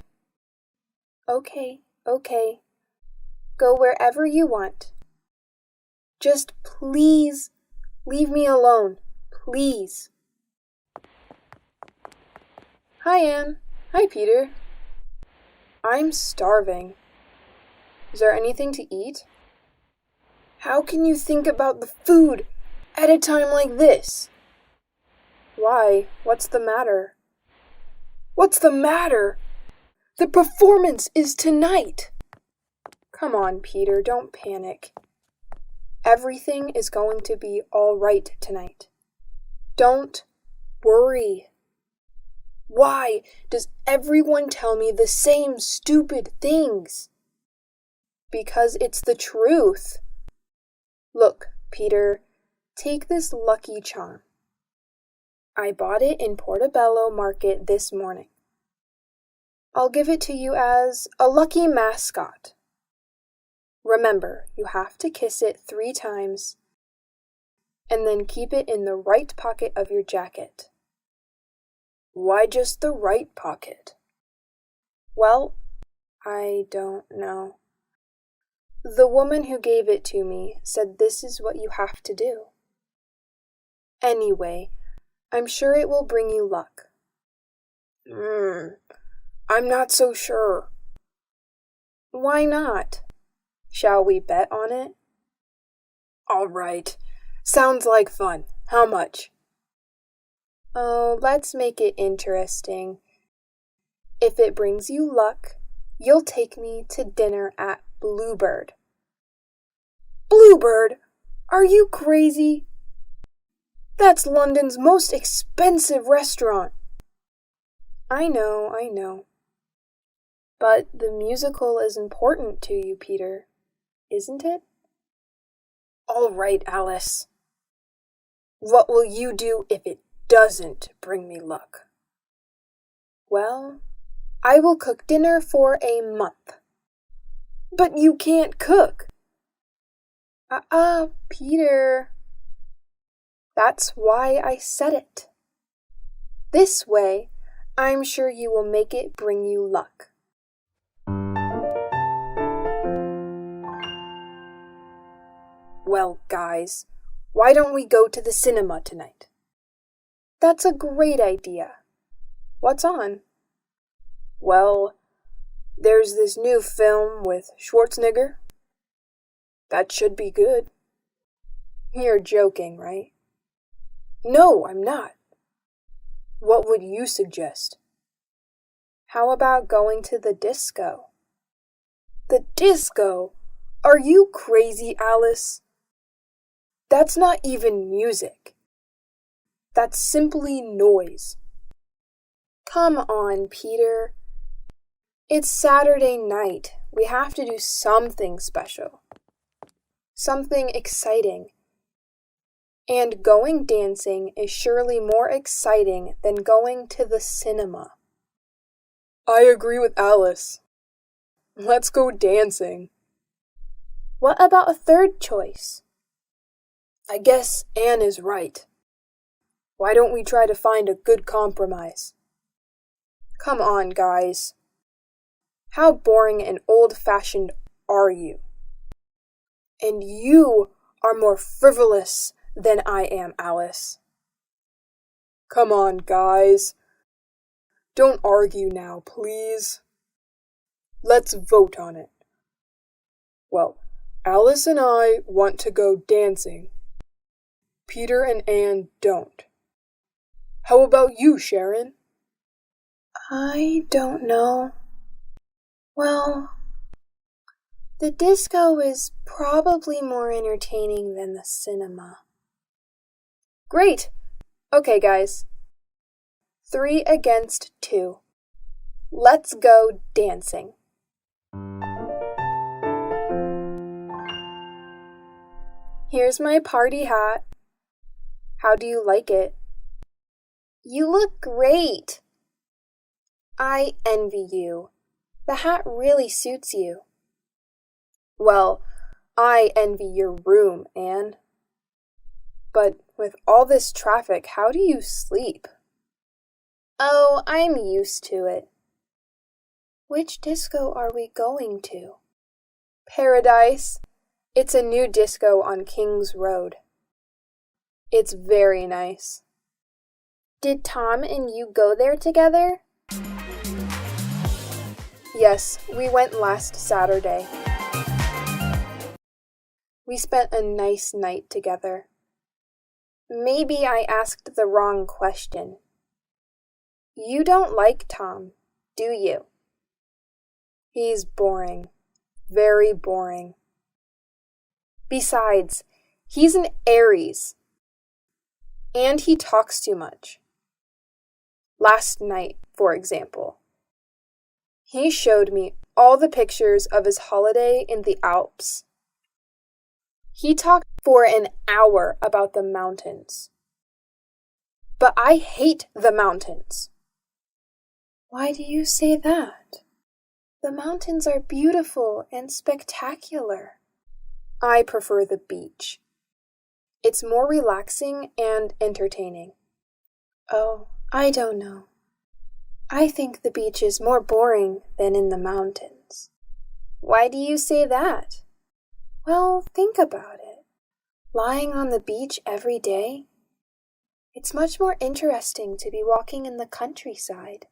Okay. Go wherever you want. Just please leave me alone, please. Hi, Anne. Hi, Peter. I'm starving. Is there anything to eat? How can you think about the food at a time like this? Why? What's the matter? What's the matter? The performance is tonight. Come on, Peter, don't panic. Everything is going to be all right tonight. Don't worry. Why does everyone tell me the same stupid things? Because it's the truth. Look, Peter, take this lucky charm. I bought it in Portobello Market this morning. I'll give it to you as a lucky mascot. Remember, you have to kiss it 3 times and then keep it in the right pocket of your jacket. Why just the right pocket? Well, I don't know. The woman who gave it to me said this is what you have to do. Anyway, I'm sure it will bring you luck. I'm not so sure. Why not? Shall we bet on it? All right. Sounds like fun. How much? Oh, let's make it interesting. If it brings you luck, you'll take me to dinner at Bluebird. Bluebird? Are you crazy? That's London's most expensive restaurant. I know. But the musical is important to you, Peter, isn't it? All right, Alice. What will you do if it doesn't bring me luck? Well, I will cook dinner for a month. But you can't cook. Peter. That's why I said it. This way, I'm sure you will make it bring you luck. Well, guys, why don't we go to the cinema tonight? That's a great idea. What's on? Well, there's this new film with Schwarzenegger. That should be good. You're joking, right? No, I'm not. What would you suggest? How about going to the disco? The disco? Are you crazy, Alice? That's not even music. That's simply noise. Come on, Peter. It's Saturday night. We have to do something special. Something exciting. And going dancing is surely more exciting than going to the cinema. I agree with Alice. Let's go dancing. What about a third choice? I guess Anne is right. Why don't we try to find a good compromise? Come on, guys. How boring and old-fashioned are you? And you are more frivolous than I am, Alice. Come on, guys. Don't argue now, please. Let's vote on it. Well, Alice and I want to go dancing. Peter and Anne don't. How about you, Sharon? I don't know. Well, the disco is probably more entertaining than the cinema. Great! Okay, guys. 3 against 2. Let's go dancing. Here's my party hat. How do you like it? You look great. I envy you. The hat really suits you. Well, I envy your room, Anne. But with all this traffic, how do you sleep? Oh, I'm used to it. Which disco are we going to? Paradise. It's a new disco on King's Road. It's very nice. Did Tom and you go there together? Yes, we went last Saturday. We spent a nice night together. Maybe I asked the wrong question. You don't like Tom, do you? He's boring. Very boring. Besides, he's an Aries. And he talks too much. Last night, for example. He showed me all the pictures of his holiday in the Alps. He talked for an hour about the mountains. But I hate the mountains. Why do you say that? The mountains are beautiful and spectacular. I prefer the beach. It's more relaxing and entertaining. Oh, I don't know. I think the beach is more boring than in the mountains. Why do you say that? Well, think about it. Lying on the beach every day? It's much more interesting to be walking in the countryside.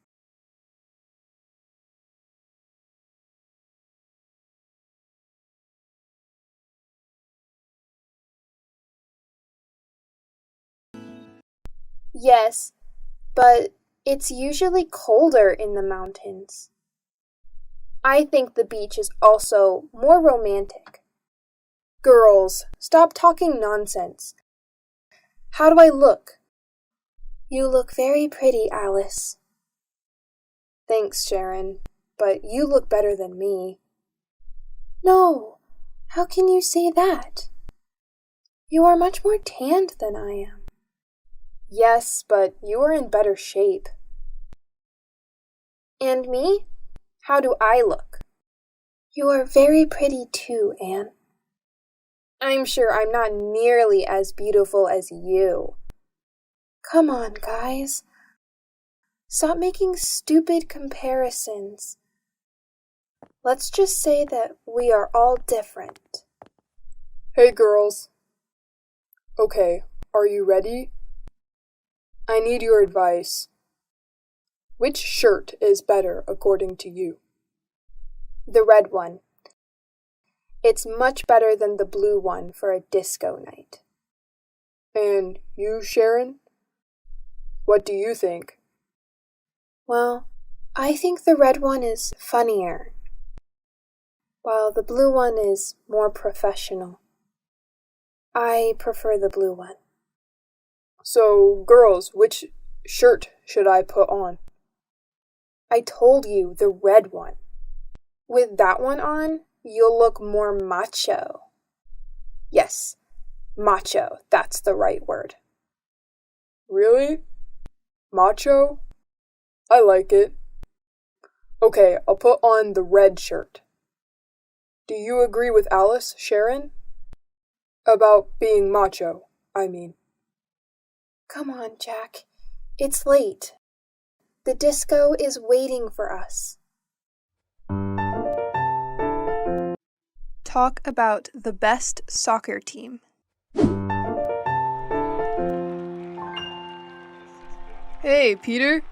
Yes, but it's usually colder in the mountains. I think the beach is also more romantic. Girls, stop talking nonsense. How do I look? You look very pretty, Alice. Thanks, Sharon, but you look better than me. No, how can you say that? You are much more tanned than I am. Yes, but you are in better shape. And me? How do I look? You are very pretty too, Anne. I'm sure I'm not nearly as beautiful as you. Come on, guys. Stop making stupid comparisons. Let's just say that we are all different. Hey, girls. Okay, are you ready? I need your advice. Which shirt is better according to you? The red one. It's much better than the blue one for a disco night. And you, Sharon? What do you think? Well, I think the red one is funnier, while the blue one is more professional. I prefer the blue one. So, girls, which shirt should I put on? I told you, the red one. With that one on, you'll look more macho. Yes, macho, that's the right word. Really? Macho? I like it. Okay, I'll put on the red shirt. Do you agree with Alice, Sharon? About being macho, I mean. Come on, Jack. It's late. The disco is waiting for us. Talk about the best soccer team. Hey, Peter.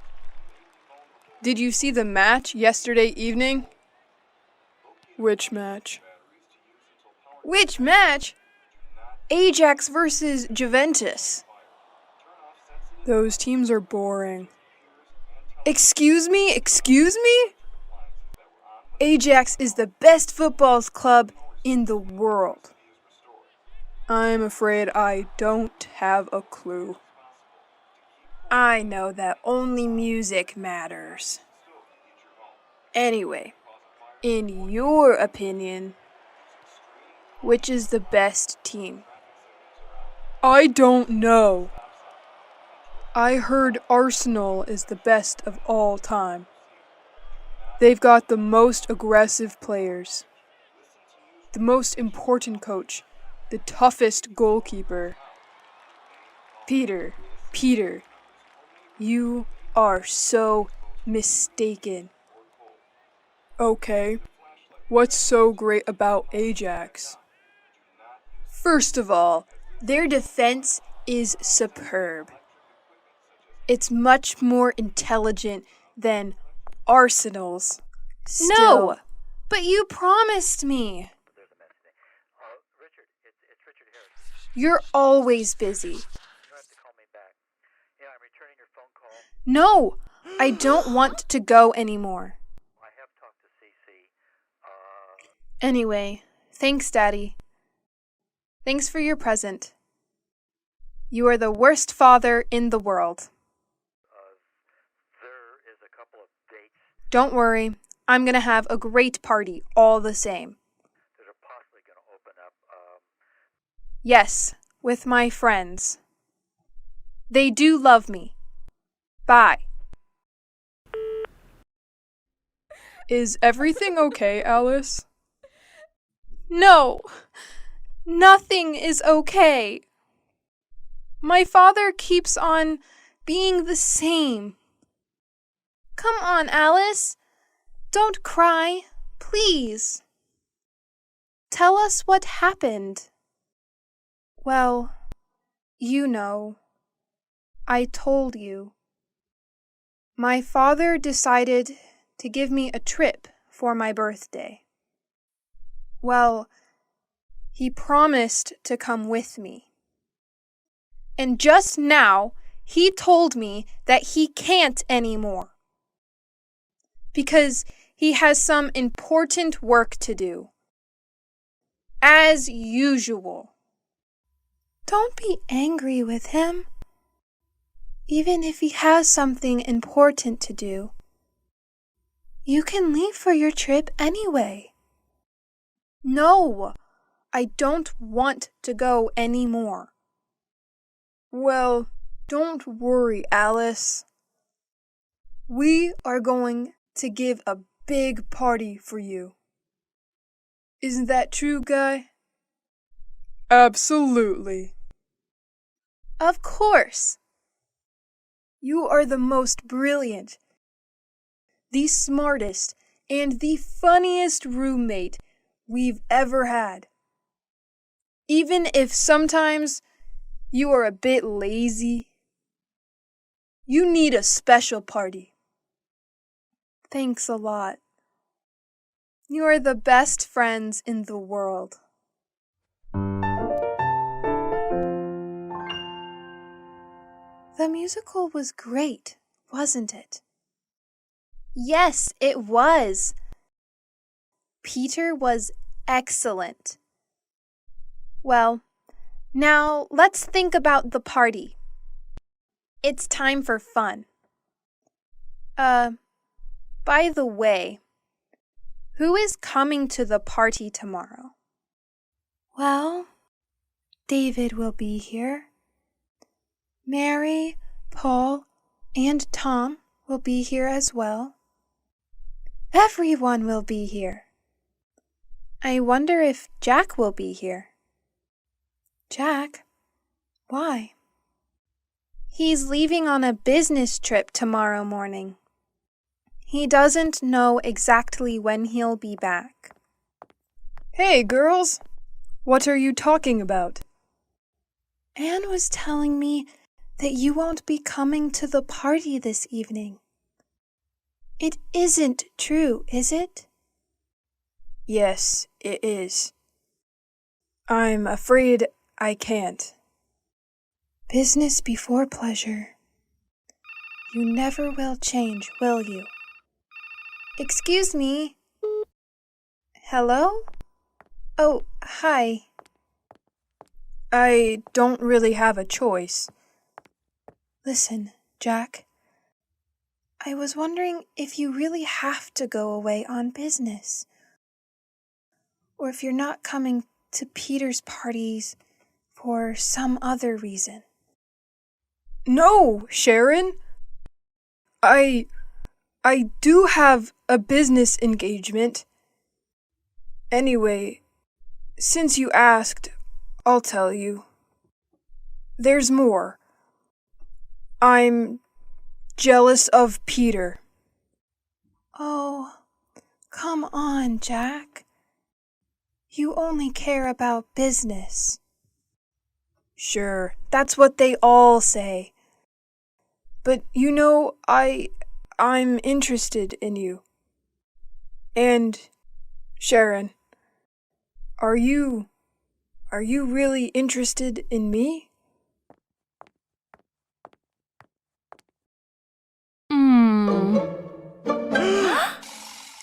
Did you see the match yesterday evening? Which match? Which match? Ajax versus Juventus. Those teams are boring. Excuse me? Ajax is the best football club in the world. I'm afraid I don't have a clue. I know that only music matters. Anyway, in your opinion, which is the best team? I don't know. I heard Arsenal is the best of all time. They've got the most aggressive players, the most important coach, the toughest goalkeeper. Peter, you are so mistaken. Okay, what's so great about Ajax? First of all, their defense is superb. It's much more intelligent than Arsenal's. No, but you promised me. You're always busy. No, I don't want to go anymore. Anyway, thanks, Daddy. Thanks for your present. You are the worst father in the world. Don't worry, I'm gonna have a great party all the same. Yes, with my friends. They do love me. Bye. Is everything okay, Alice? No, nothing is okay. My father keeps on being the same. Come on, Alice. Don't cry, please. Tell us what happened. Well, you know. I told you. My father decided to give me a trip for my birthday. Well, he promised to come with me. And just now, he told me that he can't anymore. Because he has some important work to do. as usual. Don't be angry with him. Even if he has something important to do, you can leave for your trip anyway. No, I don't want to go anymore. Well, don't worry, Alice. We are going to give a big party for you. Isn't that true, Guy? Absolutely. Of course. You are the most brilliant, the smartest, and the funniest roommate we've ever had. Even if sometimes you are a bit lazy, you need a special party. Thanks a lot. You are the best friends in the world. The musical was great, wasn't it? Yes, it was. Peter was excellent. Well, now let's think about the party. It's time for fun. By the way, who is coming to the party tomorrow? Well, David will be here. Mary, Paul, and Tom will be here as well. Everyone will be here. I wonder if Jack will be here. Jack? Why? He's leaving on a business trip tomorrow morning. He doesn't know exactly when he'll be back. Hey, girls! What are you talking about? Anne was telling me that you won't be coming to the party this evening. It isn't true, is it? Yes, it is. I'm afraid I can't. Business before pleasure. You never will change, will you? Excuse me. Hello? Oh, hi. I don't really have a choice. Listen, Jack. I was wondering if you really have to go away on business, or if you're not coming to Peter's parties for some other reason. No, Sharon. I do have a business engagement. Anyway, since you asked, I'll tell you. There's more. I'm jealous of Peter. Oh, come on, Jack. You only care about business. Sure, that's what they all say. But you know, I'm interested in you. And Sharon, are you really interested in me?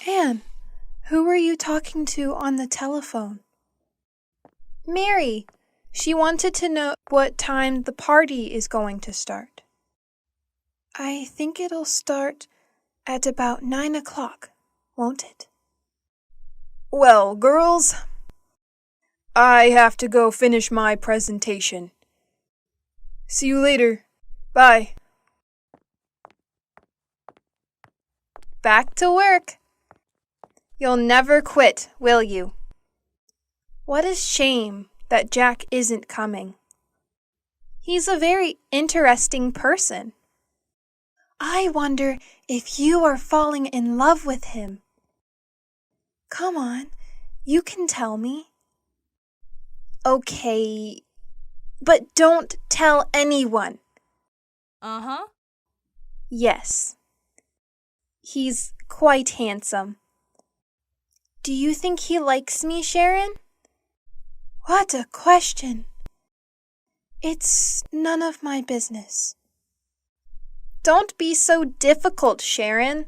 Anne, who were you talking to on the telephone? Mary. She wanted to know what time the party is going to start. I think it'll start at about 9 o'clock, won't it? Well, girls, I have to go finish my presentation. See you later. Bye. Back to work. You'll never quit, will you? What a shame that Jack isn't coming. He's a very interesting person. I wonder if you are falling in love with him. Come on, you can tell me. Okay, but don't tell anyone. Uh-huh. Yes. He's quite handsome. Do you think he likes me, Sharon? What a question. It's none of my business. Don't be so difficult, Sharon.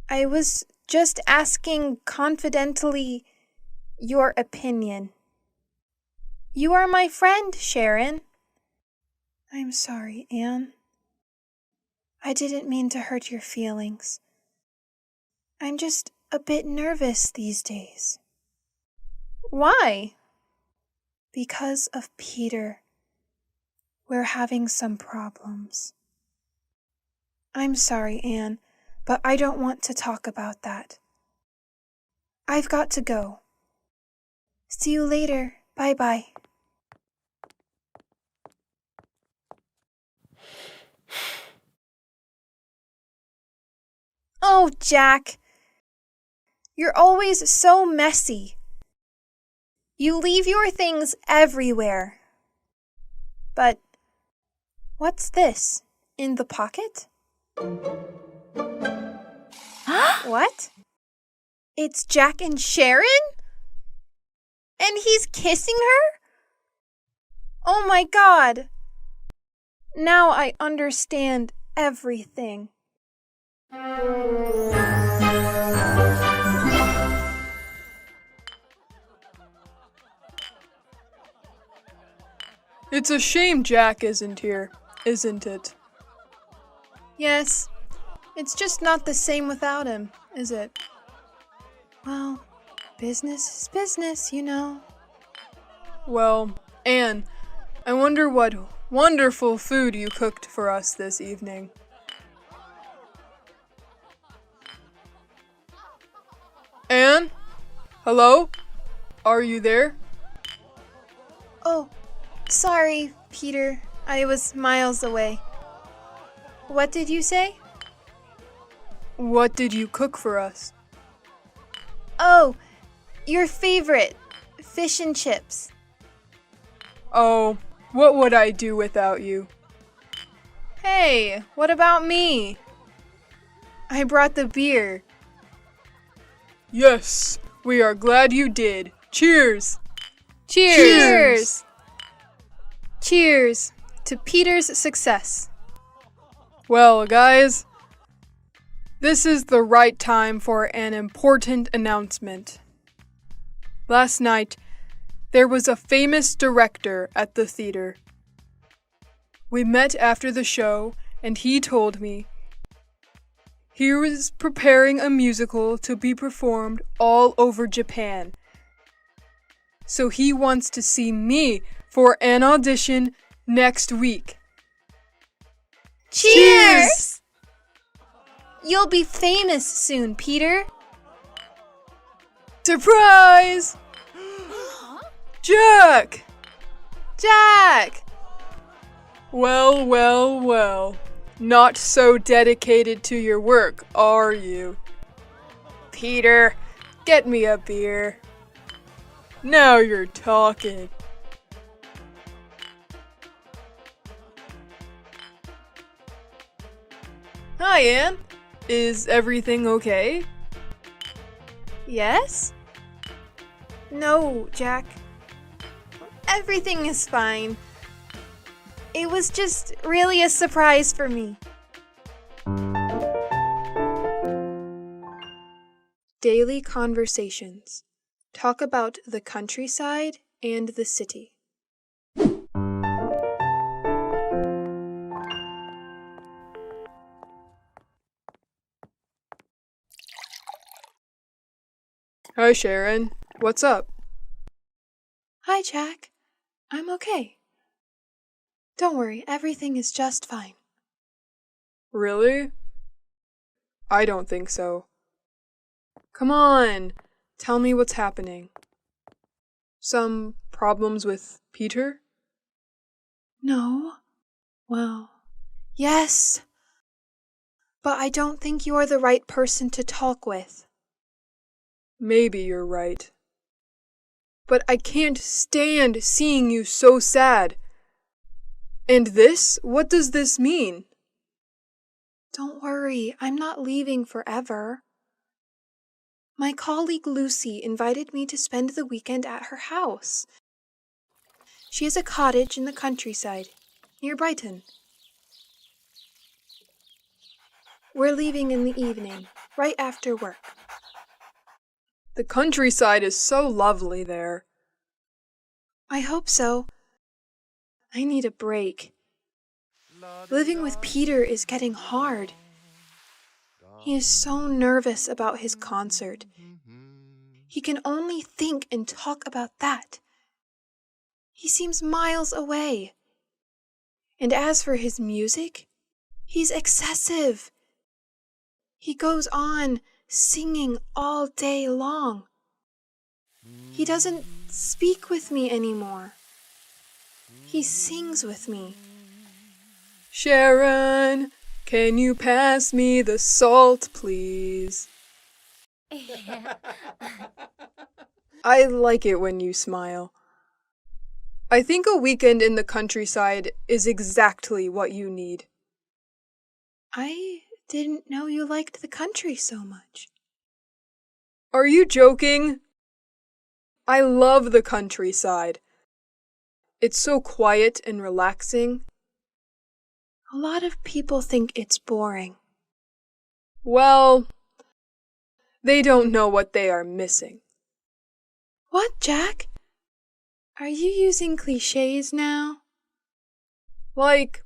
I was just asking confidently, your opinion. You are my friend, Sharon. I'm sorry, Anne. I didn't mean to hurt your feelings. I'm just a bit nervous these days. Why? Because of Peter. We're having some problems. I'm sorry, Anne, but I don't want to talk about that. I've got to go. See you later. Bye-bye. Oh, Jack. You're always so messy. You leave your things everywhere. But what's this in the pocket? What? It's Jack and Sharon? And he's kissing her? Oh my God. Now I understand everything. It's a shame Jack isn't here, isn't it? Yes, it's just not the same without him, is it? Well, business is business, you know. Well, Anne, I wonder what wonderful food you cooked for us this evening. Anne? Hello? Are you there? Oh, sorry, Peter. I was miles away. What did you say? What did you cook for us? Oh, your favorite, fish and chips. Oh, what would I do without you? Hey, what about me? I brought the beer. Yes, we are glad you did. Cheers! Cheers! Cheers to Peter's success. Well, guys, this is the right time for an important announcement. Last night, there was a famous director at the theater. We met after the show, and he told me he was preparing a musical to be performed all over Japan. So he wants to see me for an audition next week. Cheers! You'll be famous soon, Peter. Surprise! Jack! Jack! Well, well, well. Not so dedicated to your work, are you? Peter, get me a beer. Now you're talking. Hi, Anne. Is everything okay? Yes? No, Jack. Everything is fine. It was just really a surprise for me. Daily conversations. Talk about the countryside and the city. Hi, Sharon. What's up? Hi, Jack. I'm okay. Don't worry, everything is just fine. Really? I don't think so. Come on, tell me what's happening. Some problems with Peter? No? Well, yes. But I don't think you're the right person to talk with. Maybe you're right. But I can't stand seeing you so sad. And this? What does this mean? Don't worry, I'm not leaving forever. My colleague Lucy invited me to spend the weekend at her house. She has a cottage in the countryside, near Brighton. We're leaving in the evening, right after work. The countryside is so lovely there. I hope so. I need a break. Living with Peter is getting hard. He is so nervous about his concert. He can only think and talk about that. He seems miles away. And as for his music, he's excessive. He goes on singing all day long. He doesn't speak with me anymore. He sings with me. Sharon, can you pass me the salt, please? I like it when you smile. I think a weekend in the countryside is exactly what you need. I didn't know you liked the country so much. Are you joking? I love the countryside. It's so quiet and relaxing. A lot of people think it's boring. Well, they don't know what they are missing. What, Jack? Are you using clichés now? Like,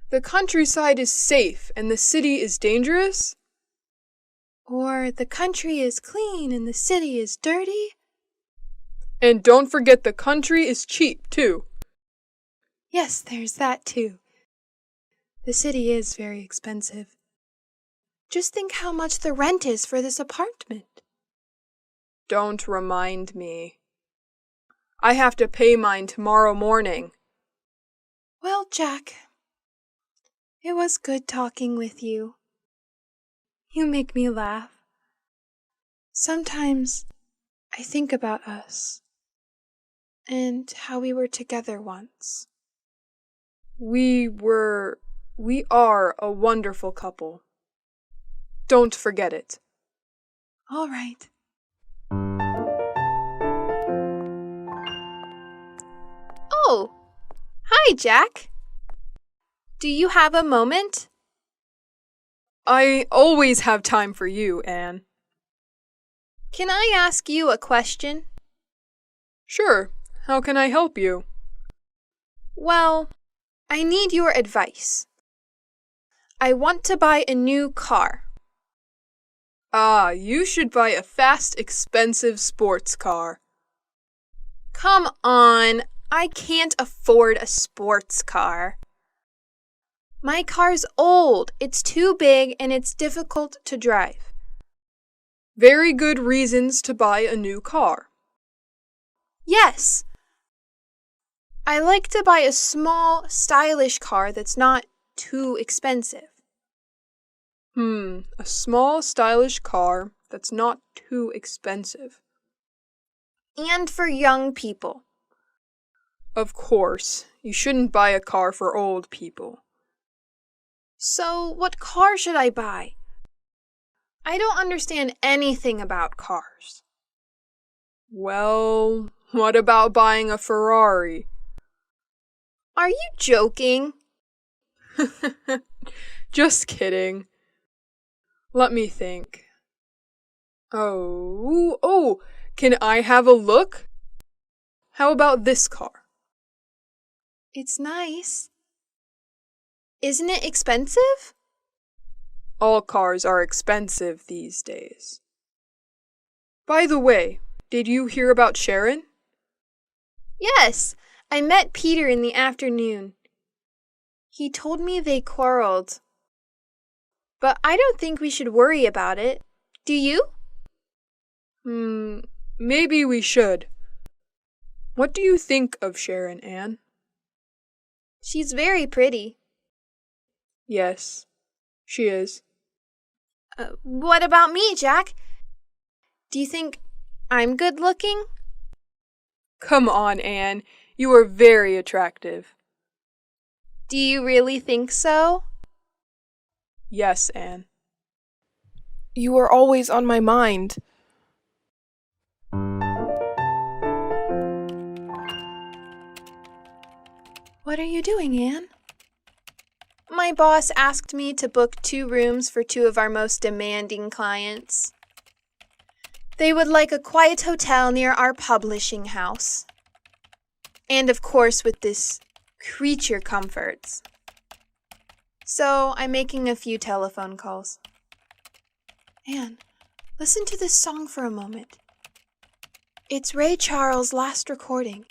the countryside is safe and the city is dangerous? Or the country is clean and the city is dirty? And don't forget the country is cheap, too. Yes, there's that too. The city is very expensive. Just think how much the rent is for this apartment. Don't remind me. I have to pay mine tomorrow morning. Well, Jack, it was good talking with you. You make me laugh. Sometimes I think about us and how we were together once. We are a wonderful couple. Don't forget it. All right. Oh, hi, Jack. Do you have a moment? I always have time for you, Anne. Can I ask you a question? Sure. How can I help you? Well, I need your advice. I want to buy a new car. Ah, you should buy a fast, expensive sports car. Come on, I can't afford a sports car. My car's old, it's too big, and it's difficult to drive. Very good reasons to buy a new car. Yes. I like to buy a small, stylish car that's not too expensive. A small, stylish car that's not too expensive. And for young people. Of course, you shouldn't buy a car for old people. So, what car should I buy? I don't understand anything about cars. Well, what about buying a Ferrari? Are you joking? Just kidding. Let me think. Oh, can I have a look? How about this car? It's nice. Isn't it expensive? All cars are expensive these days. By the way, did you hear about Sharon? Yes, I met Peter in the afternoon. He told me they quarreled. But I don't think we should worry about it. Do you? Maybe we should. What do you think of Sharon, Anne? She's very pretty. Yes, she is. What about me, Jack? Do you think I'm good looking? Come on, Anne. You are very attractive. Do you really think so? Yes, Anne. You are always on my mind. What are you doing, Anne? My boss asked me to book 2 rooms for 2 of our most demanding clients. They would like a quiet hotel near our publishing house. And of course with this creature comforts. So I'm making a few telephone calls. Anne, listen to this song for a moment. It's Ray Charles' last recording.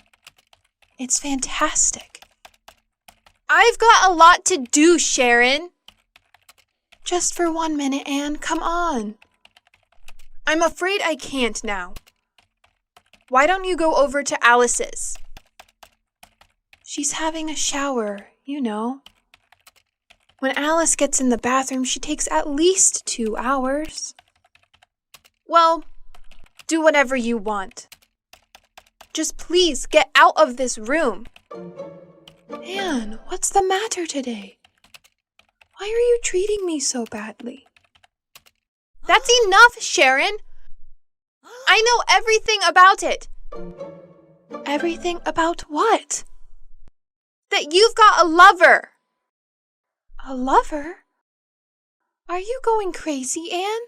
It's fantastic. I've got a lot to do, Sharon. Just for 1 minute, Anne, come on. I'm afraid I can't now. Why don't you go over to Alice's? She's having a shower, you know. When Alice gets in the bathroom, she takes at least 2 hours. Well, do whatever you want. Just please get out of this room. Anne, what's the matter today? Why are you treating me so badly? That's enough, Sharon. I know everything about it. Everything about what? That you've got a lover. A lover? Are you going crazy, Anne?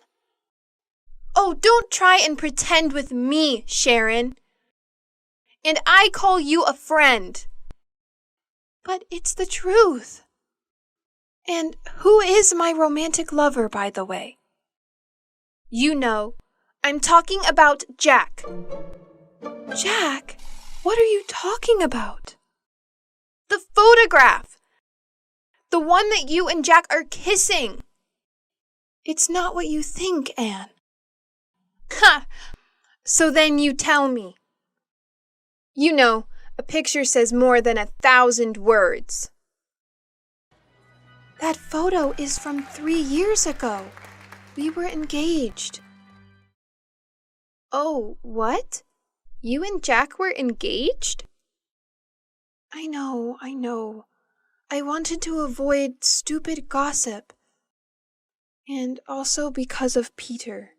Oh, don't try and pretend with me, Sharon. And I call you a friend. But it's the truth. And who is my romantic lover, by the way? You know, I'm talking about Jack. Jack? What are you talking about? The photograph. The one that you and Jack are kissing. It's not what you think, Anne. Ha! So then you tell me. You know, a picture says more than 1,000 words. That photo is from 3 years ago. We were engaged. Oh, what? You and Jack were engaged? I know. I wanted to avoid stupid gossip. And also because of Peter.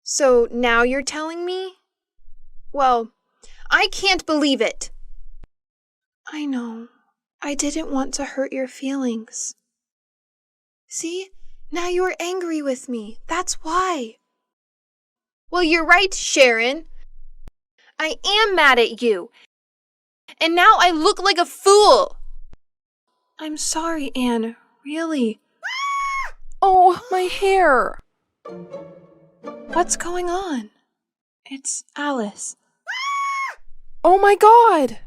So now you're telling me? Well, I can't believe it. I know. I didn't want to hurt your feelings. See? Now you're angry with me. That's why. Well, you're right, Sharon. I am mad at you. And now I look like a fool. I'm sorry, Anne. Really. Oh, my hair! What's going on? It's Alice. Oh my God!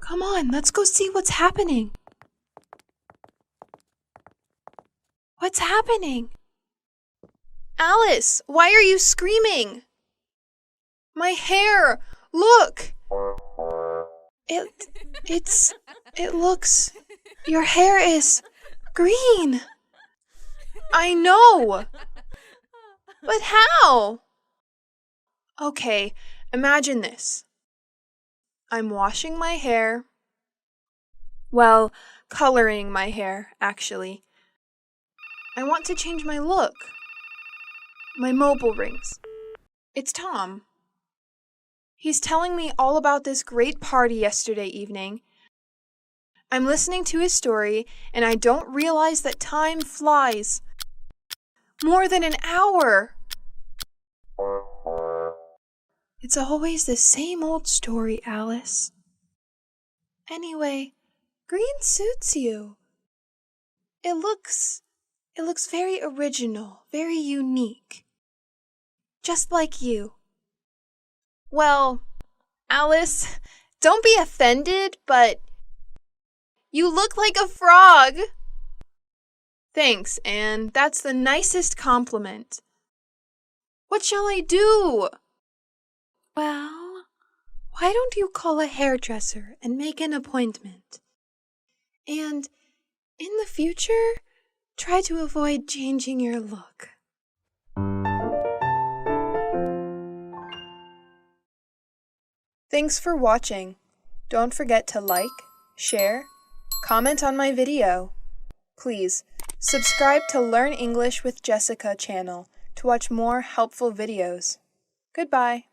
Come on, let's go see what's happening. What's happening? Alice, why are you screaming? My hair! Look! It looks... Your hair is green. I know! But how? Okay, imagine this. I'm washing my hair. Well, coloring my hair, actually. I want to change my look. My mobile rings. It's Tom. He's telling me all about this great party yesterday evening. I'm listening to his story, and I don't realize that time flies. More than an hour. It's always the same old story, Alice. Anyway, green suits you. It looks very original, very unique. Just like you. Well, Alice, don't be offended, but you look like a frog. Thanks, Anne. That's the nicest compliment. What shall I do? Well, why don't you call a hairdresser and make an appointment? And in the future, try to avoid changing your look. Thanks for watching. Don't forget to like, share, comment on my video. Please, subscribe to Learn English with Jessica channel to watch more helpful videos. Goodbye.